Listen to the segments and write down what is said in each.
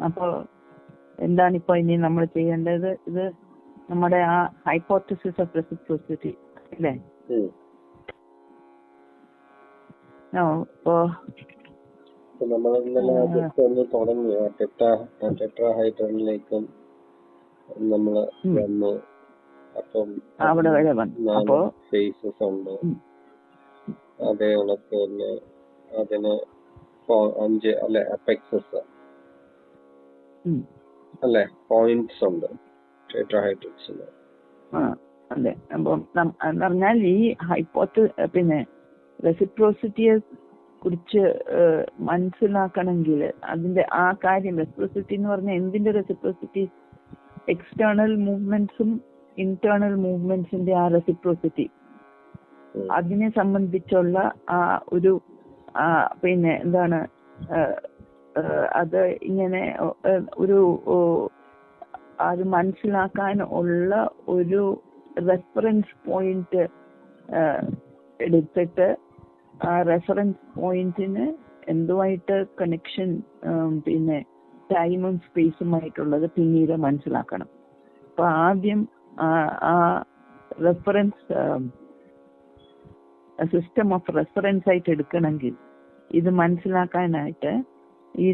അപ്പോൾ എന്താണ് ഇപ്പോൾ ഇനി നമ്മൾ ചെയ്യേണ്ടത്? ഇത് നമ്മുടെ ആ ഹൈപ്പോത്തസിസ് ഓഫ് റെസിപ്രോസിറ്റി അല്ലേ? നമ്മൾ ഇന്നലെ ഒന്ന് തുടങ്ങി ടെട്രാഹൈഡ്രനിലേക്കും നമ്മൾ വന്നു. അപ്പം അവിടെ വരെ വന്നു. അപ്പോ ഫേസസ് ഉണ്ട്, അതേ കണക്ക് തന്നെ അതിന് 5 അല്ലെ അപെക്സസ് അല്ലെ പോയിന്റ്സ് ഉണ്ട് ടെട്രാഹൈഡ്രൻസിന്. അതെ. അപ്പം എന്ന് പറഞ്ഞാൽ ഈ പിന്നെ റെസിപ്രോസിറ്റിയെ കുറിച്ച് മനസ്സിലാക്കണമെങ്കിൽ അതിന്റെ ആ കാര്യം, റെസിപ്രോസിറ്റി എന്ന് പറഞ്ഞാൽ എന്തിന്റെ റെസിപ്രോസിറ്റി? എക്സ്റ്റേണൽ മൂവ്മെന്റ്സും ഇന്റേണൽ മൂവ്മെന്റ്സിന്റെ ആ റെസിപ്രോസിറ്റി, അതിനെ സംബന്ധിച്ചുള്ള ആ ഒരു പിന്നെ എന്താണ് അത് ഇങ്ങനെ ഒരു അത് മനസ്സിലാക്കാൻ ഉള്ള ഒരു റെഫറൻസ് പോയിന്റ് എടുത്തിട്ട് ആ റെഫറൻസ് പോയിന്റിന് എന്തുമായിട്ട് കണക്ഷൻ പിന്നെ ടൈമും സ്പേസുമായിട്ടുള്ളത് പിന്നീട് മനസ്സിലാക്കണം. അപ്പൊ ആദ്യം ആ റെഫറൻസ് സിസ്റ്റം ഓഫ് റെഫറൻസ് ആയിട്ട് എടുക്കണമെങ്കിൽ ഇത് മനസ്സിലാക്കാനായിട്ട് ഈ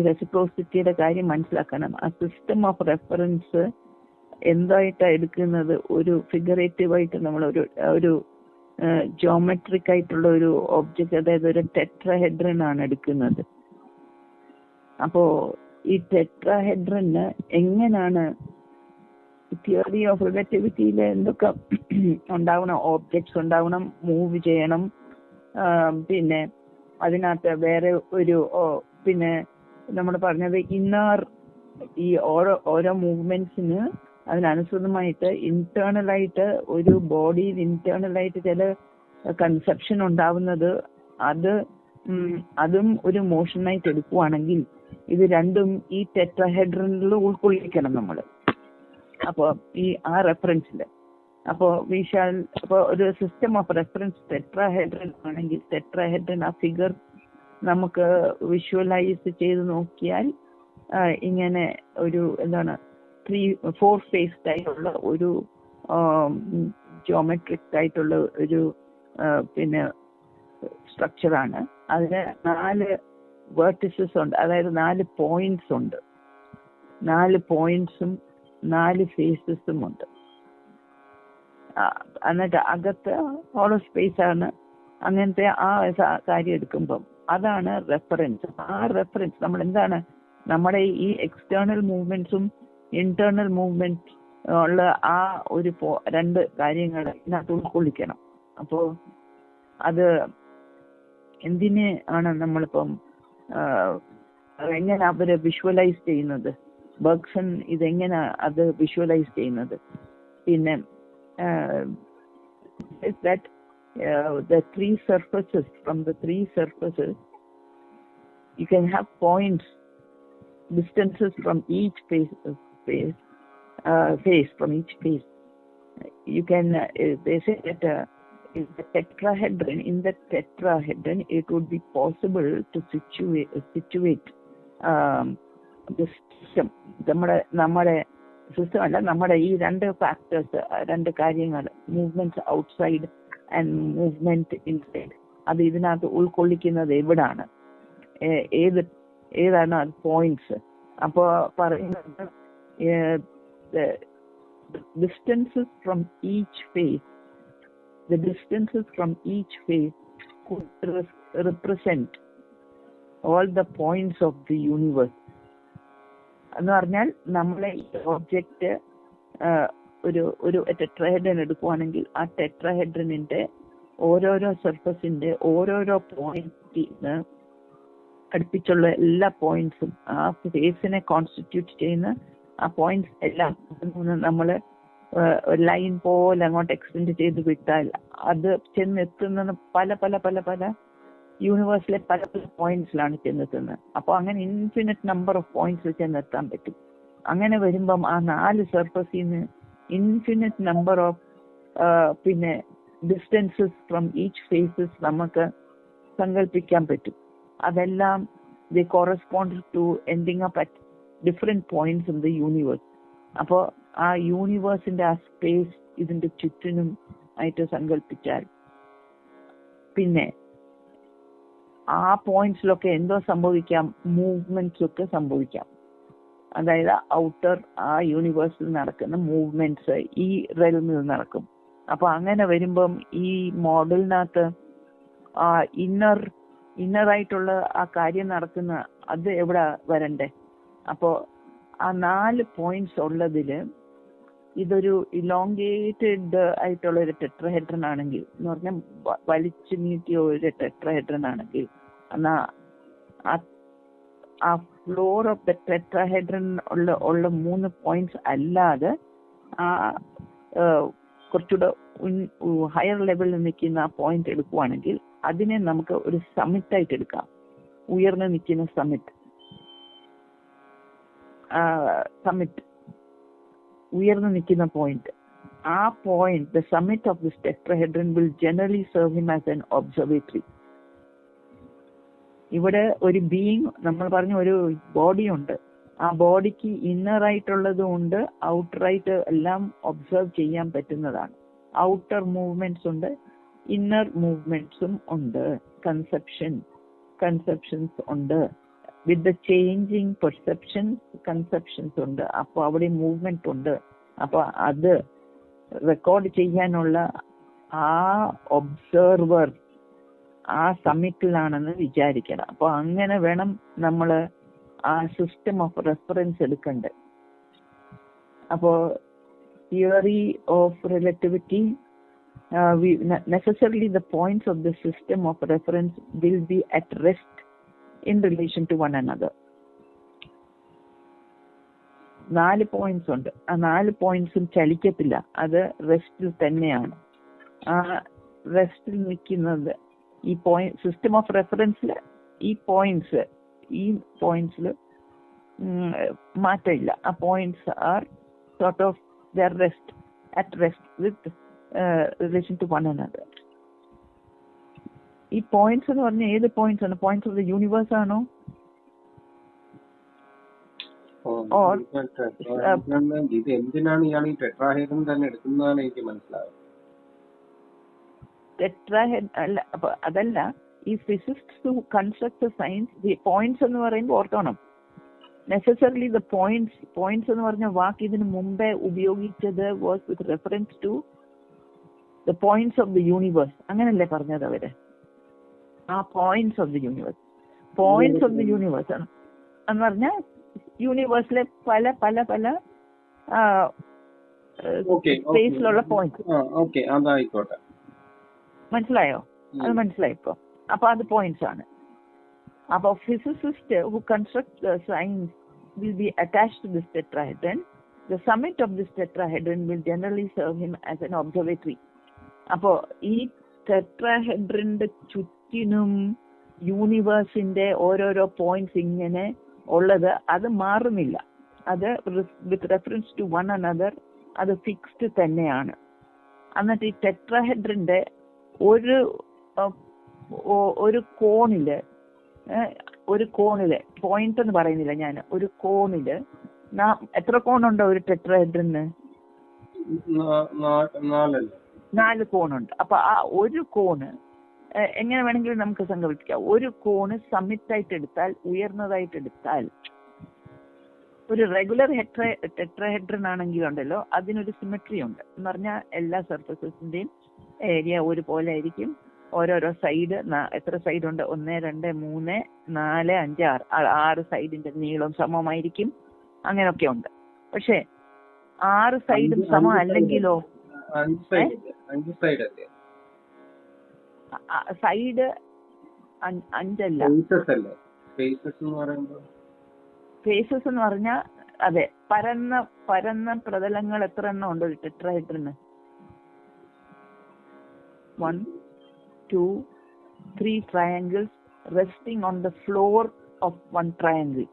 റെസിപ്രോസിറ്റിയുടെ കാര്യം മനസ്സിലാക്കണം. ആ സിസ്റ്റം ഓഫ് റെഫറൻസ് എന്തായിട്ടാണ് എടുക്കുന്നത്? ഒരു ഫിഗറേറ്റീവ് ആയിട്ട് നമ്മൾ ഒരു ജോമെട്രിക് ആയിട്ടുള്ള ഒരു ഒബ്ജക്റ്റ്, അതായത് ഒരു ടെട്രാഹെഡ്രൻ ആണ് എടുക്കുന്നത്. അപ്പോ ഈ ടെട്രാഹെഡ്രന് എങ്ങനെയാണ് തിയറി ഓഫ് റിലേറ്റിവിറ്റിയിൽ എന്തൊക്കെ ഉണ്ടാവണം? ഓബ്ജക്ട്സ് ഉണ്ടാവണം, മൂവ് ചെയ്യണം, പിന്നെ അതിനകത്ത് വേറെ ഒരു പിന്നെ നമ്മൾ പറഞ്ഞത് ഈ ഓരോ മൂവ്മെന്റ്സിന് അതിനനുസൃതമായിട്ട് ഇന്റേണലായിട്ട് ഒരു ബോഡിയിൽ ഇന്റേണലായിട്ട് ചില കൺസെപ്ഷൻ ഉണ്ടാവുന്നത്, അതും ഒരു മോഷനായിട്ട് എടുക്കുവാണെങ്കിൽ ഇത് രണ്ടും ഈ ടെട്രാഹെഡ്രനിൽ ഉൾക്കൊള്ളിക്കണം നമ്മൾ. അപ്പോൾ ആ റെഫറൻസിൽ അപ്പോൾ ഒരു സിസ്റ്റം ഓഫ് റെഫറൻസ് ടെട്രാഹെഡ്രൻ ആണെങ്കിൽ ടെട്രാഹെഡ്രൻ ആ ഫിഗർ നമുക്ക് വിഷ്വലൈസ് ചെയ്ത് നോക്കിയാൽ ഇങ്ങനെ ഒരു എന്താണ് 4 ഫേസ്ഡ് ആയിട്ടുള്ള ഒരു ജോമെട്രിക് ആയിട്ടുള്ള ഒരു പിന്നെ സ്ട്രക്ചറാണ്. അതിന് 4 വേർട്ടിസസ് ഉണ്ട്, അതായത് 4 പോയിന്റ്സ് ഉണ്ട്. 4 പോയിന്റ്സും 4 ഫേസസും ഉണ്ട്. എന്നിട്ട് അകത്ത് ഹോളോ സ്പേസ് ആണ്. അങ്ങനത്തെ ആ കാര്യം എടുക്കുമ്പം അതാണ് റെഫറൻസ്. ആ റെഫറൻസ് നമ്മൾ എന്താണ് നമ്മുടെ ഈ എക്സ്റ്റേണൽ മൂവ്മെന്റ്സും ഇന്റേണൽ മൂവ്മെന്റ് ഉള്ള ആ ഒരു 2 കാര്യങ്ങൾ ഇതിനകത്ത് ഉൾക്കൊള്ളിക്കണം. അപ്പോൾ അത് എന്തിനെ ആണ് നമ്മളിപ്പം എങ്ങനെ അവര് വിഷ്വലൈസ് ചെയ്യുന്നത്? ബർഗ്സൺ ഇതെങ്ങനെ അത് വിഷ്വലൈസ് ചെയ്യുന്നത്? പിന്നെ that the 3 surfaces, from the 3 surfaces you can have points, distances from each face from each face. You can they say that in the tetrahedron it would be possible to situate the system. നമ്മുടെ system അല്ല, നമ്മുടെ ഈ 2 factors, 2 കാര്യങ്ങൾ, movement outside and movement inside, അത് ഇതിനകത്ത് ഉൾക്കൊള്ളിക്കുന്നത് എവിടാണ്, ഏതാണ് അത് പോയിന്റ്സ്? അപ്പോൾ പറയുന്നത് distances from each face could represent all the points of the universe. എന്ന് പറഞ്ഞാൽ നമ്മളെ ഈ ഓബ്ജക്റ്റ് ഒരു ടെട്രാഹെഡ്രൻ എടുക്കുവാണെങ്കിൽ ആ ടെട്രാഹെഡ്രനിന്റെ ഓരോരോ സർഫസിന്റെ ഓരോരോ പോയിന്റിന് അടുപ്പിച്ചുള്ള എല്ലാ പോയിന്റ്സും ആ ഫേസിനെ കോൺസ്റ്റിറ്റ്യൂട്ട് ചെയ്യുന്ന ആ പോയിന്റ്സ് എല്ലാം നമ്മൾ ലൈൻ പോലെ അങ്ങോട്ട് എക്സ്റ്റെൻഡ് ചെയ്ത് വിട്ടാൽ അത് ചെന്നെത്തുന്നത് പല പല പല പല യൂണിവേഴ്സിലെ പല പല പോയിന്റ്സിലാണ് ചെന്നെത്തുന്നത്. അപ്പോൾ അങ്ങനെ ഇൻഫിനിറ്റ് നമ്പർ ഓഫ് പോയിന്റ്സ് ചെന്നെത്താൻ പറ്റും. അങ്ങനെ വരുമ്പം ആ 4 സർഫസിൽ നിന്ന് ഇൻഫിനിറ്റ് നമ്പർ ഓഫ് പിന്നെ ഡിസ്റ്റൻസസ് ഫ്രം ഈച്ച് ഫേസസ് നമുക്ക് സങ്കല്പിക്കാൻ പറ്റും. അതെല്ലാം the correspond to ending up at different points in the universe. അപ്പോൾ ആ യൂണിവേഴ്സിന്റെ ആ സ്പേസ് ഇതിന്റെ ചുറ്റിനും ആയിട്ട് സങ്കല്പിച്ചാൽ പിന്നെ ആ പോയിന്റ്സിലൊക്കെ എന്തോ സംഭവിക്കാം, മൂവ്മെന്റ്സ് ഒക്കെ സംഭവിക്കാം. അതായത് ഔട്ടർ ആ യൂണിവേഴ്സിൽ നടക്കുന്ന മൂവ്മെന്റ്സ് ഈ റെൽമിൽ നടക്കും. അപ്പൊ അങ്ങനെ വരുമ്പം ഈ മോഡലിനകത്ത് ആ ഇന്നറായിട്ടുള്ള ആ കാര്യം നടക്കുന്ന അത് എവിടെ വരണ്ടേ? അപ്പോ ആ 4 പോയിന്റ്സ് ഉള്ളതില് ഇതൊരു ഇലോങ്കേറ്റഡ് ആയിട്ടുള്ള ഒരു ടെട്രഹെഡ്രൺ ആണെങ്കിൽ, എന്ന് പറഞ്ഞാൽ വലിച്ചു നീട്ടിയ ഒരു ടെട്രഹെഡ്രൺ ആണെങ്കിൽ, എന്നാ ആ ഫ്ലോർ ഓഫ് ദ ടെട്രഹെഡ്രൺ ഉള്ള 3 പോയിന്റ്സ് അല്ലാതെ ആ കുറച്ചുകൂടെ ഹയർ ലെവലിൽ നിൽക്കുന്ന ആ പോയിന്റ് എടുക്കുവാണെങ്കിൽ അതിനെ നമുക്ക് ഒരു സമ്മിറ്റ് ആയിട്ട് എടുക്കാം. ഉയർന്നു നിൽക്കുന്ന സമ്മിറ്റ് ഉയർന്നു നിൽക്കുന്ന പോയിന്റ്. ആ point, the summit of this tetrahedron will generally serve him as an observatory. ഇവിടെ ഒരു ബീയിങ്, നമ്മൾ പറഞ്ഞ ഒരു ബോഡി ഉണ്ട്. ആ ബോഡിക്ക് ഇന്നർ ആയിട്ടുള്ളതും ഉണ്ട്, ഔട്ടർ ആയിട്ട് എല്ലാം ഒബ്സർവ് ചെയ്യാൻ പറ്റുന്നതാണ്. ഔട്ടർ മൂവ്മെന്റ്സ് ഉണ്ട്, ഇന്നർ മൂവ്മെന്റ്സും ഉണ്ട്, കൺസെപ്ഷൻസ് ഉണ്ട്. വിത്ത് ദ ചേഞ്ചിങ് കൺസെപ്ഷൻസ് ഉണ്ട്. അപ്പൊ അവിടെ മൂവ്മെന്റ് ഉണ്ട്. അപ്പൊ അത് റെക്കോർഡ് ചെയ്യാനുള്ള ആ ഒബ്സർവർ ആ സമ്മിറ്റിലാണെന്ന് വിചാരിക്കണം. അപ്പൊ അങ്ങനെ വേണം നമ്മൾ ആ സിസ്റ്റം ഓഫ് റെഫറൻസ് എടുക്കണ്ടേ. അപ്പോ theory of relativity, necessarily the points of the system of reference will be at rest in relation to one another. 4 points ഉണ്ട്. ആ 4 പോയിന്റ്സും ചലിക്കത്തില്ല, അത് റെസ്റ്റിൽ തന്നെയാണ്. ആ റെസ്റ്റിൽ നിൽക്കുന്നത് ഈ പോയിന്റ് സിസ്റ്റം ഓഫ് റെഫറൻസിൽ ഈ പോയിന്റ്സിൽ മാറ്റമില്ല. ആ points R sort of there at rest with relation to one another. ഈ പോയിന്റ്സ് എന്ന് പറഞ്ഞാൽ ഏത് പോയിന്റ്സ് ആണ്? പോയിന്റ്സ് ഓഫ് ദ യൂണിവേഴ്സ് ആണോ? ഇത് എന്തിനാണ് ഇയാൾ ഈ ടെട്രാഹെഡ്രൺ തന്നെ എടുക്കുന്നതാണ് എനിക്ക് മനസ്സിലായത്. അല്ല, അപ്പൊ അതല്ല, ഈ ഫിസിക്സ് കൺസ്ട്രക്ട് സയൻസ് പോയിന്റ്സ് എന്ന് പറയുമ്പോൾ ഓർത്തോണം, നെസസറിലി ദ പോയിന്റ്സ് എന്ന് പറഞ്ഞ വാക്ക് ഇതിന് മുമ്പേ ഉപയോഗിച്ചത് was with reference to the points of the universe. അങ്ങനല്ലേ പറഞ്ഞത് അവര്? ആ പോയിന്റ്സ് ഓഫ് ദ യൂണിവേഴ്സ് ആണ് എന്ന് പറഞ്ഞാൽ യൂണിവേഴ്സിലെ പല പല പല സ്പേസിലുള്ള പോയിന്റ്സ്. മനസ്സിലായോ? അത് മനസ്സിലായി ഇപ്പൊ. അപ്പൊ അത് പോയിന്റ്സ് ആണ്. അപ്പൊ physicist who construct the science will be attached to this tetrahedron. The summit of this tetrahedron will generally serve him as an observatory. അപ്പോ ഈ ടെട്രാഹെഡ്രന്റെ ചുറ്റിനും യൂണിവേഴ്സിന്റെ ഓരോരോ പോയിന്റ്സ് ഇങ്ങനെ ഉള്ളത്, അത് മാറുന്നില്ല. അത് with reference to one another അത് ഫിക്സ്ഡ് തന്നെയാണ്. എന്നിട്ട് ഈ ടെട്രാഹെഡ്രന്റെ ഒരു കോണില് പോയിന്റ് എന്ന് പറയുന്നില്ല ഞാൻ, ഒരു കോണില് എത്ര കോണുണ്ടോ ഒരു ടെട്രാഹെഡ്രന്? 4 കോണുണ്ട്. അപ്പൊ ആ ഒരു കോണ് എങ്ങനെ വേണമെങ്കിലും നമുക്ക് സങ്കല്പിക്കാം. ഒരു കോണ് സമ്മിറ്റായിട്ട് എടുത്താൽ, ഉയർന്നതായിട്ട് എടുത്താൽ, ഒരു റെഗുലർ ടെട്രാഹെഡ്രൺ ആണെങ്കിൽ ഉണ്ടല്ലോ, അതിനൊരു സിമെട്രി ഉണ്ട്. എന്ന് പറഞ്ഞാൽ എല്ലാ സർഫസസിന്റെയും ഏരിയ ഒരുപോലെ ആയിരിക്കും. ഓരോരോ സൈഡ്, എത്ര സൈഡ് ഉണ്ട്? 1, 2, 3, 4, 5, 6 സൈഡിന്റെ നീളം സമമായിരിക്കും. അങ്ങനെയൊക്കെ ഉണ്ട്. പക്ഷെ 6 സൈഡും സമം അല്ലെങ്കിലോ? സൈഡ് 5 അല്ല. ഫേസസ് എന്ന് പറഞ്ഞാൽ അതെ, പരന്ന പ്രതലങ്ങൾ എത്ര എണ്ണം ഉണ്ട് ഒരു ടെട്രാഹെഡ്രന്? 1, 2, 3 triangles resting on the floor of one triangle.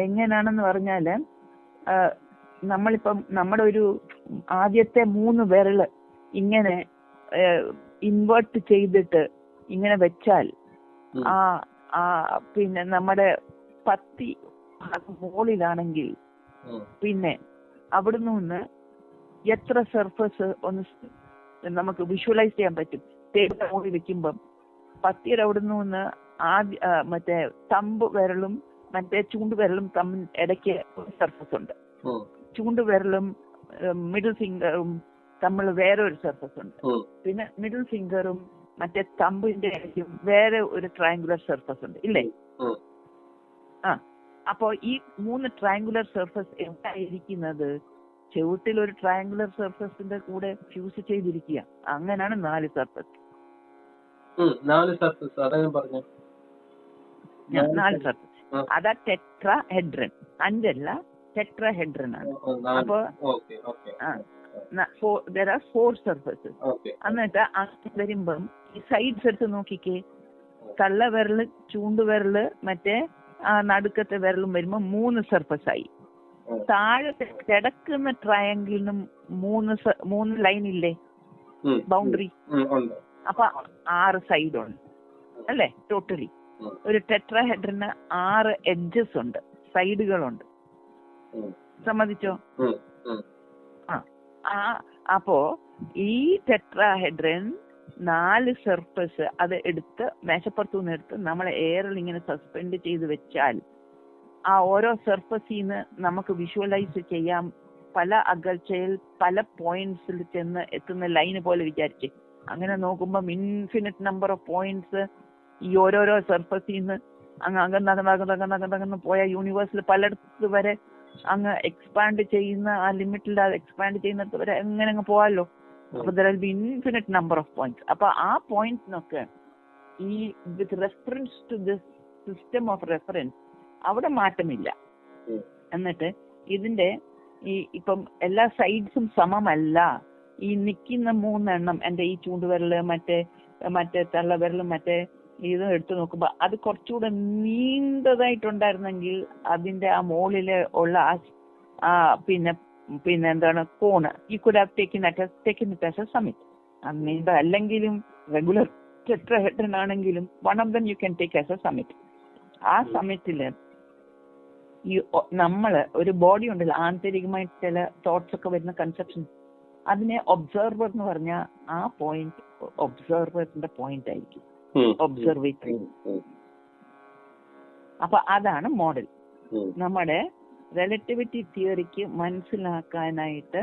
എങ്ങനെയാണെന്ന് പറഞ്ഞാല്, നമ്മളിപ്പം നമ്മുടെ ഒരു ആദ്യത്തെ 3 വിരല് ഇങ്ങനെ ഇൻവേർട്ട് ചെയ്തിട്ട് ഇങ്ങനെ വെച്ചാൽ പിന്നെ നമ്മുടെ പത്തി മുകളിലാണെങ്കിൽ പിന്നെ അവിടുന്ന് നിന്ന് എത്ര സർഫസ് ഒന്ന് നമുക്ക് വിഷ്വലൈസ് ചെയ്യാൻ പറ്റും. ടേബിളിന്റെ മുകളിൽ വെക്കുമ്പം പത്തിയുടെ അവിടുന്ന് നിന്ന് മറ്റേ തമ്പ് വിരലും മറ്റേ ചൂണ്ടുവിരലും തമ്മിൽ ഇടയ്ക്ക് സർഫസ് ഉണ്ട്. ചൂണ്ടുവിരലും മിഡിൽ ഫിംഗറും തമ്മിൽ വേറെ ഒരു സർഫസ് ഉണ്ട്. പിന്നെ മിഡിൽ ഫിംഗറും മറ്റേ തമ്പിന്റെ ഇടയ്ക്കും വേറെ ഒരു ട്രയാങ്കുലർ സർഫസ് ഉണ്ട്, ഇല്ലേ? അപ്പോ ഈ 3 ട്രയാങ്കുലർ സർഫസ് എന്തായിരിക്കുന്നത്? ചുവട്ടിൽ ഒരു ട്രയാങ്കുലർ സർഫസിന്റെ കൂടെ ഫ്യൂസ് ചെയ്തിരിക്കുക. അങ്ങനെയാണ് 4 സർഫസ്. 4 സർഫസ് അതാ ടെട്രാഹെഡ്രൻ. 5 അല്ല, ടെട്രാഹെഡ്രൻ ആണ്. അപ്പോ there are 4 surfaces. എന്നിട്ട് അങ്ങനെ വരുമ്പം ഈ സൈഡ്സ് എടുത്ത് നോക്കിക്കേ. തള്ളവിരല്, ചൂണ്ടുവിരല്, മറ്റേ നടുക്കത്തെ വിരലും വരുമ്പോ 3 സർഫസ് ആയി. താഴെ കിടക്കുന്ന ട്രയാങ്കിളിനും 3 ലൈൻ ഇല്ലേ, ബൗണ്ടറി? അപ്പൊ 6 സൈഡ് ഉണ്ട് അല്ലേ ടോട്ടലി. ഒരു ടെട്രാഹെഡ്രന് 6 എഡ്ജസ് ഉണ്ട്, സൈഡുകളുണ്ട്. സമ്മതിച്ചോ? അപ്പോ ഈ ടെട്രാഹെഡ്രൻ 4 സർഫസ് അത് എടുത്ത് മേശപ്പുറത്തുനിന്ന് എടുത്ത് നമ്മളെ എയറിൽ ഇങ്ങനെ സസ്പെൻഡ് ചെയ്ത് വെച്ചാൽ ആ ഓരോ സർഫസിൽ നിന്ന് നമുക്ക് വിഷ്വലൈസ് ചെയ്യാം പല അകൽച്ചയിൽ പല പോയിന്റ്സിൽ ചെന്ന് എത്തുന്ന ലൈന് പോലെ വിചാരിച്ച്. അങ്ങനെ നോക്കുമ്പോൾ ഇൻഫിനിറ്റ് നമ്പർ ഓഫ് പോയിന്റ്സ് ഈ ഓരോരോ സർഫസിൽ നിന്ന് അങ്ങ് അകന്നകന്നകന്നകന്നകന്ന് പോയ യൂണിവേഴ്സിൽ പലയിടത്ത് വരെ അങ്ങ് എക്സ്പാൻഡ് ചെയ്യുന്ന ആ ലിമിറ്റിൽ എക്സ്പാൻഡ് ചെയ്യുന്നിടത്ത് വരെ എങ്ങനെ അങ്ങ് പോവാമല്ലോ. അപ്പൊ there will be infinite number of points. അപ്പൊ ആ പോയിന്റ്സിനൊക്കെ ഈ with reference to this system of reference അവിടെ മാറ്റമില്ല. എന്നിട്ട് ഇതിന്റെ ഇപ്പം എല്ലാ സൈഡ്സും സമമല്ല. ഈ നിൽക്കുന്ന 3 എണ്ണം എന്റെ ഈ ചൂണ്ടുവിരല്, മറ്റേ തള്ളവിരലും മറ്റേ ഇതും എടുത്തു നോക്കുമ്പോ അത് കുറച്ചുകൂടെ നീണ്ടതായിട്ടുണ്ടായിരുന്നെങ്കിൽ അതിന്റെ ആ മുകളില് ഉള്ള പിന്നെ എന്താണ് cone you could have taken it as A summit. അത് നീണ്ട അല്ലെങ്കിലും റെഗുലർ ടെട്രാഹെഡ്രൻ ആണെങ്കിലും one of them you can take as A summit. ആ സമ്മിറ്റില് നമ്മള് ഒരു ബോഡി ഉണ്ടല്ലോ, ആന്തരികമായിട്ട് ചില തോട്ട്സ് ഒക്കെ വരുന്ന കൺസെപ്ഷൻ, അതിനെ ഒബ്സർവർ എന്ന് പറഞ്ഞാൽ ആ പോയിന്റ് ഒബ്സർവറിന്റെ പോയിന്റ് ആയിരിക്കും, ഒബ്സർവേറ്ററി. അപ്പൊ അതാണ് മോഡൽ. നമ്മുടെ റിലേറ്റിവിറ്റി തിയറിക്ക് മനസ്സിലാക്കാനായിട്ട്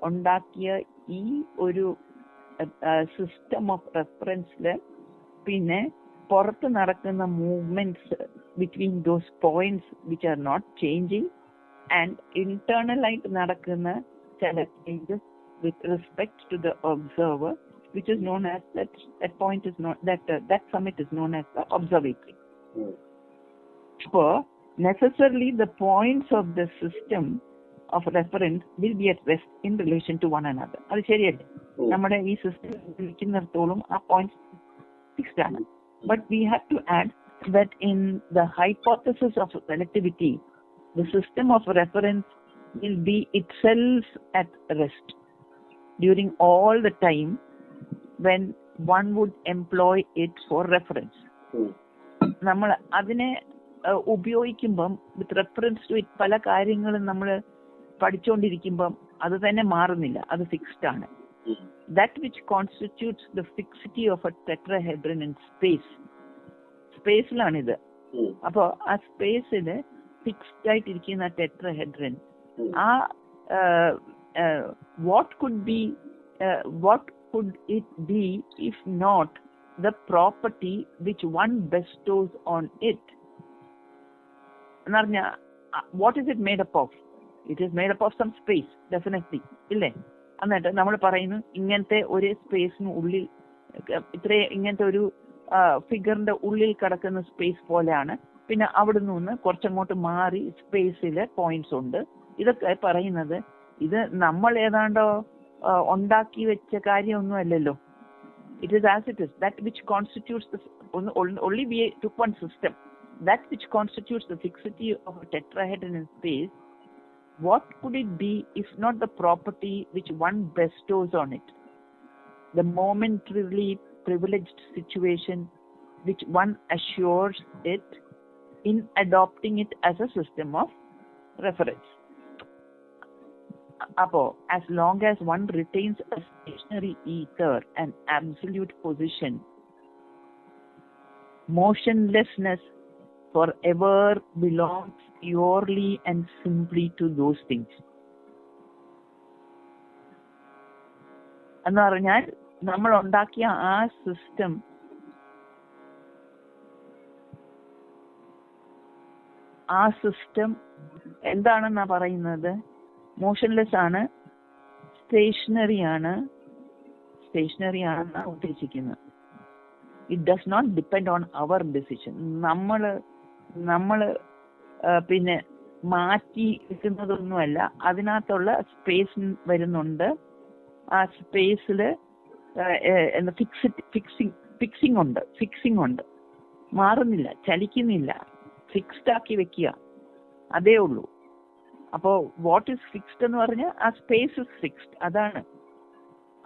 ഉണ്ടാക്കിയ ഈ ഒരു സിസ്റ്റം ഓഫ് റെഫറൻസില് പിന്നെ പുറത്ത് നടക്കുന്ന movements between those points which are not changing and internal ആയിട്ട് നടക്കുന്ന ചില changes with respect to the observer, which is known as that point is not that summit is known as the observatory. So necessarily the points of the system of reference will be at rest in relation to one another. അത് ശരിയല്ലേ? നമ്മുടെ ഈ system ഇരിക്കുന്നിടത്തോളം ആ points fixed ആണ്. But we have to add that in the hypothesis of relativity, the system of reference will be itself at rest during all the time when one would employ it for reference. നമ്മൾ അതിനെ ഉപയോഗിക്കുമ്പം വിത്ത് reference to it പല കാര്യങ്ങളും നമ്മൾ പഠിച്ചുകൊണ്ടിരിക്കുമ്പം അത് തന്നെ മാറുന്നില്ല, അത് fixed ആണ്. That which constitutes the fixity of a tetrahedron in സ്പേസിലാണിത്. അപ്പോ ആ സ്പേസില് ഫിക്സ്ഡ് ആയിട്ടിരിക്കുന്ന ടെട്രാഹെഡ്രൻ ആ what could it be if not the property which one bestows on it? Narnya, what is it made up of? It is made up of some space, definitely, ille? എന്നിട്ട് നമ്മൾ പറയുന്നു ഇങ്ങനത്തെ ഒരു സ്പേസിന് ഉള്ളിൽ ഇങ്ങനത്തെ ഒരു ഫിഗറിന്റെ ഉള്ളിൽ കിടക്കുന്ന സ്പേസ് പോലെയാണ്. പിന്നെ അവിടെ നിന്ന് കുറച്ചങ്ങോട്ട് മാറി സ്പേസിലെ പോയിന്റ്സ് ഉണ്ട്. ഇതൊക്കെ പറയുന്നത് ഇത് നമ്മൾ ഏതാണ്ടോ ഉണ്ടാക്കി വെച്ച കാര്യമൊന്നും അല്ലല്ലോ. It is as it is. That which constitutes only we took one system. That which constitutes the fixity of a tetrahedron in space, what could it be if not the property which one bestows on it? The momentarily privileged situation which one assures it in adopting it as a system of reference. Apo, as long as one retains a stationary ether and absolute position, motionlessness forever belongs purely and simply to those things. എന്ന് പറഞ്ഞാൽ നമ്മൾ ഉണ്ടാക്കിയ ആ system എന്താണെന്നാ പറയുന്നത്? Motionless ആണ്, stationary ആണെന്നാണ് ഉദ്ദേശിക്കുന്നത്. It does not depend on our decision. നമ്മള് പിന്നെ മാറ്റി വെക്കുന്നതൊന്നുമല്ല, അതിനകത്തുള്ള സ്പേസ് വരുന്നുണ്ട്. ആ സ്പേസിൽ ഫിക്സിംഗ് ഉണ്ട്, മാറുന്നില്ല, ചലിക്കുന്നില്ല, ഫിക്സ്ഡ് ആക്കി വെക്കുക, അതേ ഉള്ളൂ. അപ്പോ വാട്ട് ഈസ് ഫിക്സ്ഡ് എന്ന് പറഞ്ഞാൽ ആ സ്പേസ് ഇസ് ഫിക്സ്ഡ്, അതാണ്.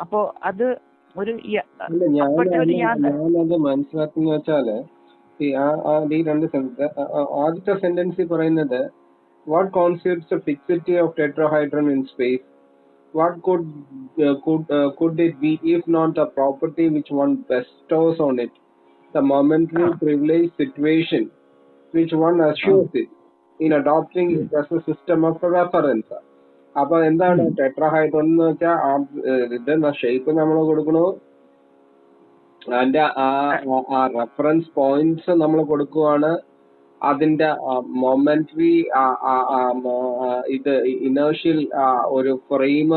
അപ്പോ അത് ഒരു ഞാനത് മനസ്സിലാക്കുന്ന വെച്ചാല് ഈ രണ്ട് ആദ്യത്തെ സെന്റൻസിൽ പറയുന്നത് what constitutes a fixity of tetrahedron in space, what could it be if not the property which one bestows on it, the momentary privileged situation which one assures it in adopting it as a system of reference. അപ്പൊ എന്താണ് ടെട്രാഹൈഡ്രോൺ എന്ന് വെച്ചാൽ ഇത് shape നമ്മൾ കൊടുക്കണോ, അതിന്റെ ആ reference points നമ്മൾ കൊടുക്കുവാണ്, അതിന്റെ മൊമെന്ററി ഇത് ഇനേർഷ്യൽ ഒരു ഫ്രെയിം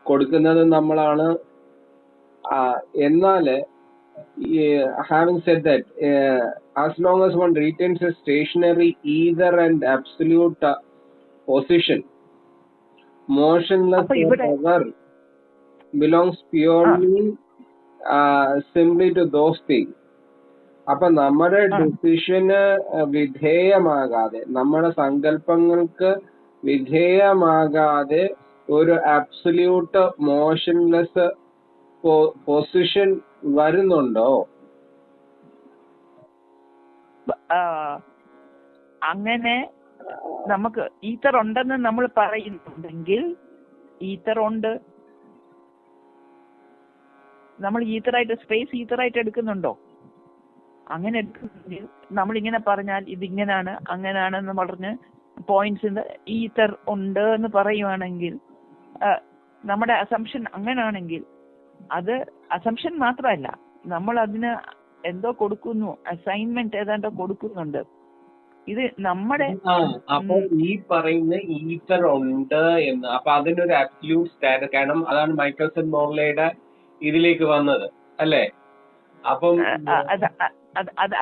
കൊടുക്കുന്നത് നമ്മളാണ്. എന്നാല് having said that, as long as one retains a stationary ether and absolute position, motionless forever belongs purely simply to those things. അപ്പൊ നമ്മുടെ ഡിസിഷന് വിധേയമാകാതെ, നമ്മുടെ സങ്കല്പങ്ങൾക്ക് വിധേയമാകാതെ ഒരു അബ്സല്യൂട്ട് മോഷൻലെസ് പൊസിഷൻ വരുന്നുണ്ടോ? അങ്ങനെ നമുക്ക് ഈത്തർ ഉണ്ടെന്ന് നമ്മൾ പറയുന്നുണ്ടെങ്കിൽ, ഈത്തർ ഉണ്ട്, നമ്മൾ ഈത്തറായിട്ട് സ്പേസ് ഈത്തറായിട്ട് എടുക്കുന്നുണ്ടോ? അങ്ങനെ എടുക്കുന്നെങ്കിൽ നമ്മളിങ്ങനെ പറഞ്ഞാൽ ഇതിങ്ങനാണ് അങ്ങനാണെന്ന് പറഞ്ഞ് പോയിന്റ്സിന്റെ ഈത്തർ ഉണ്ട് എന്ന് പറയുവാണെങ്കിൽ, നമ്മുടെ അസംഷൻ അങ്ങനാണെങ്കിൽ, അത് അസംഷൻ മാത്രമല്ല, നമ്മൾ അതിന് എന്തോ കൊടുക്കുന്നു, അസൈൻമെന്റ് ഏതാണ്ടോ കൊടുക്കുന്നുണ്ട്. ഇത് നമ്മുടെ അപ്പൊ ഈ പറയുന്ന ഈത്തർ ഉണ്ട് എന്ന്, അപ്പൊ അതിനൊരു അബ്സല്യൂട്ട് സ്റ്റാൻഡേർഡ്, കാരണം അതാണ് മൈക്കൽസൺ മോർലെയുടെ ഇതിലേക്ക് വന്നത് അല്ലേ? അപ്പം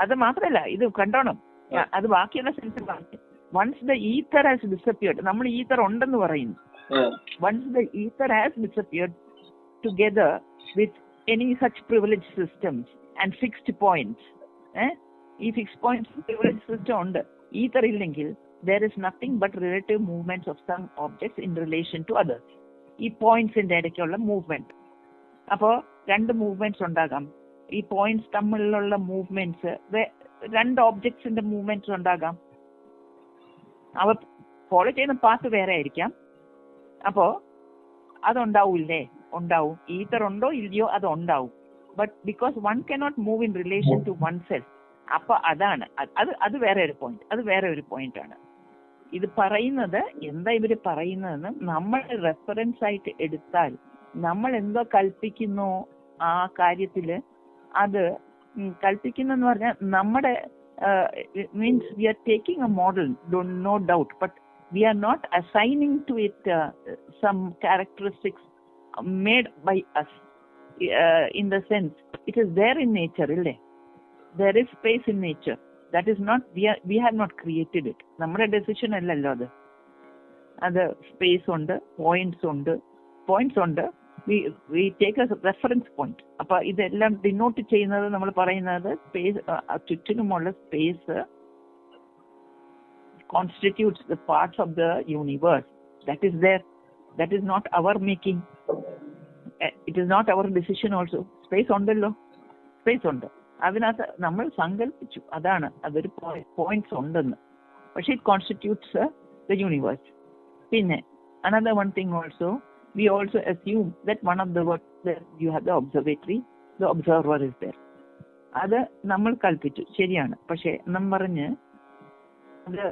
അത് മാത്രല്ല, ഇത് കണ്ടോണം, അത് ബാക്കിയുള്ള സെൻസിൽ പറഞ്ഞു. Once the ether has disappeared, നമ്മൾ ഈത്തർ ഉണ്ടെന്ന് പറയുന്നു. Once the ether has disappeared together with any such privilege systems and fixed points, ഈ ഫിക്സ്ഡ് പോയിന്റ്സ് പ്രിവിലേജ് സിസ്റ്റം ഉണ്ട്. ഈത്തർ ഇല്ലെങ്കിൽ there is nothing but relative movements of some objects in relation to others. ഈ പോയിന്റ്സിന്റെ ഇടയ്ക്കുള്ള movement. അപ്പോ രണ്ട് movements ഉണ്ടാകാം. ഈ points തമ്മിലുള്ള മൂവ്മെന്റ്സ്, രണ്ട് ഓബ്ജക്ട്സിന്റെ മൂവ്മെന്റ്സ് ഉണ്ടാകാം. അവ ഫോളോ ചെയ്യുന്ന പാത്ത് വേറെ ആയിരിക്കാം. അപ്പോ അതുണ്ടാവൂല്ലേ? ഉണ്ടാവും. ഈത്തർ ഉണ്ടോ ഇല്ലയോ അത് ഉണ്ടാവും. But because one cannot move in relation to oneself. അപ്പൊ അതാണ് അത് വേറെ ഒരു പോയിന്റ്, അത് വേറെ ഒരു പോയിന്റ് ആണ്. ഇത് പറയുന്നത് എന്താ ഇവര് പറയുന്നതെന്ന് നമ്മൾ റെഫറൻസ് ആയിട്ട് എടുത്താൽ, നമ്മൾ എന്തോ കൽപ്പിക്കുന്നോ ആ കാര്യത്തില്, അത് കൽപ്പിക്കുന്നെന്ന് പറഞ്ഞാൽ നമ്മുടെ means we are taking a model, no doubt, but we are not assigning to it some characteristics made by us in the sense it is there in nature, ഇല്ലേ? There is space in nature. That is not, we have not created it. നമ്മുടെ decision അല്ലല്ലോ അത്. അത് space ഉണ്ട്, points ഉണ്ട്. We take a reference point. അപ്പൊ ഇതെല്ലാം denote ചെയ്യുന്നത്, നമ്മൾ പറയുന്നത് സ്പേസ്, ചുറ്റിനുമുള്ള space constitutes the parts of the universe. That is there. That is not our making. It is not our decision also. Space ഉണ്ടല്ലോ, space ഉണ്ട്. അതിനകത്ത് നമ്മൾ സങ്കല്പിച്ചു, അതൊരു പോയിന്റ്സ് ഉണ്ടെന്ന്. പക്ഷെ ഇറ്റ് കോൺസ്റ്റിറ്റ്യൂട്ട്സ് ദ യൂണിവേഴ്സ്. പിന്നെ another one thing also, we also assume that one of the words that you have the observatory, the observer is there. അത് നമ്മൾ കൽപ്പിച്ചു, ശരിയാണ്. പക്ഷെ എന്നും പറഞ്ഞ് അത്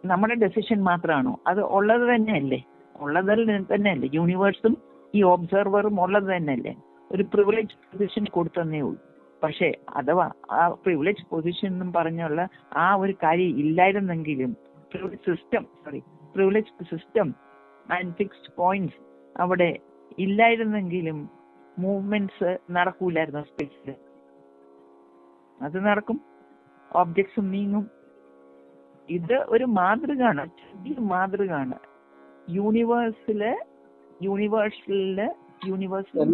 നമ്മുടെ ഡെസിഷൻ മാത്രമാണോ? അത് ഉള്ളത് തന്നെയല്ലേ, ഉള്ളതിൽ തന്നെയല്ലേ യൂണിവേഴ്സും ഈ ഒബ്സർവറും ഉള്ളത് തന്നെയല്ലേ. ഒരു പ്രിവിലേജ് പൊസിഷൻ കൊടുത്തന്നേ ഉള്ളൂ. പക്ഷെ അഥവാ ആ പ്രിവിലേജ് പൊസിഷൻ എന്നും പറഞ്ഞുള്ള ആ ഒരു കാര്യം ഇല്ലായിരുന്നെങ്കിലും privilege system and fixed points അവിടെ ഇല്ലായിരുന്നെങ്കിലും മൂവ്മെന്റ്സ് നടക്കൂലായിരുന്നു സ്പേസിൽ. അത് നടക്കും, ഓബ്ജക്ട്സും നീങ്ങും. ഇത് ഒരു മാതൃകയാണ്, ചെറിയ മാതൃകയാണ്. യൂണിവേഴ്സിൽ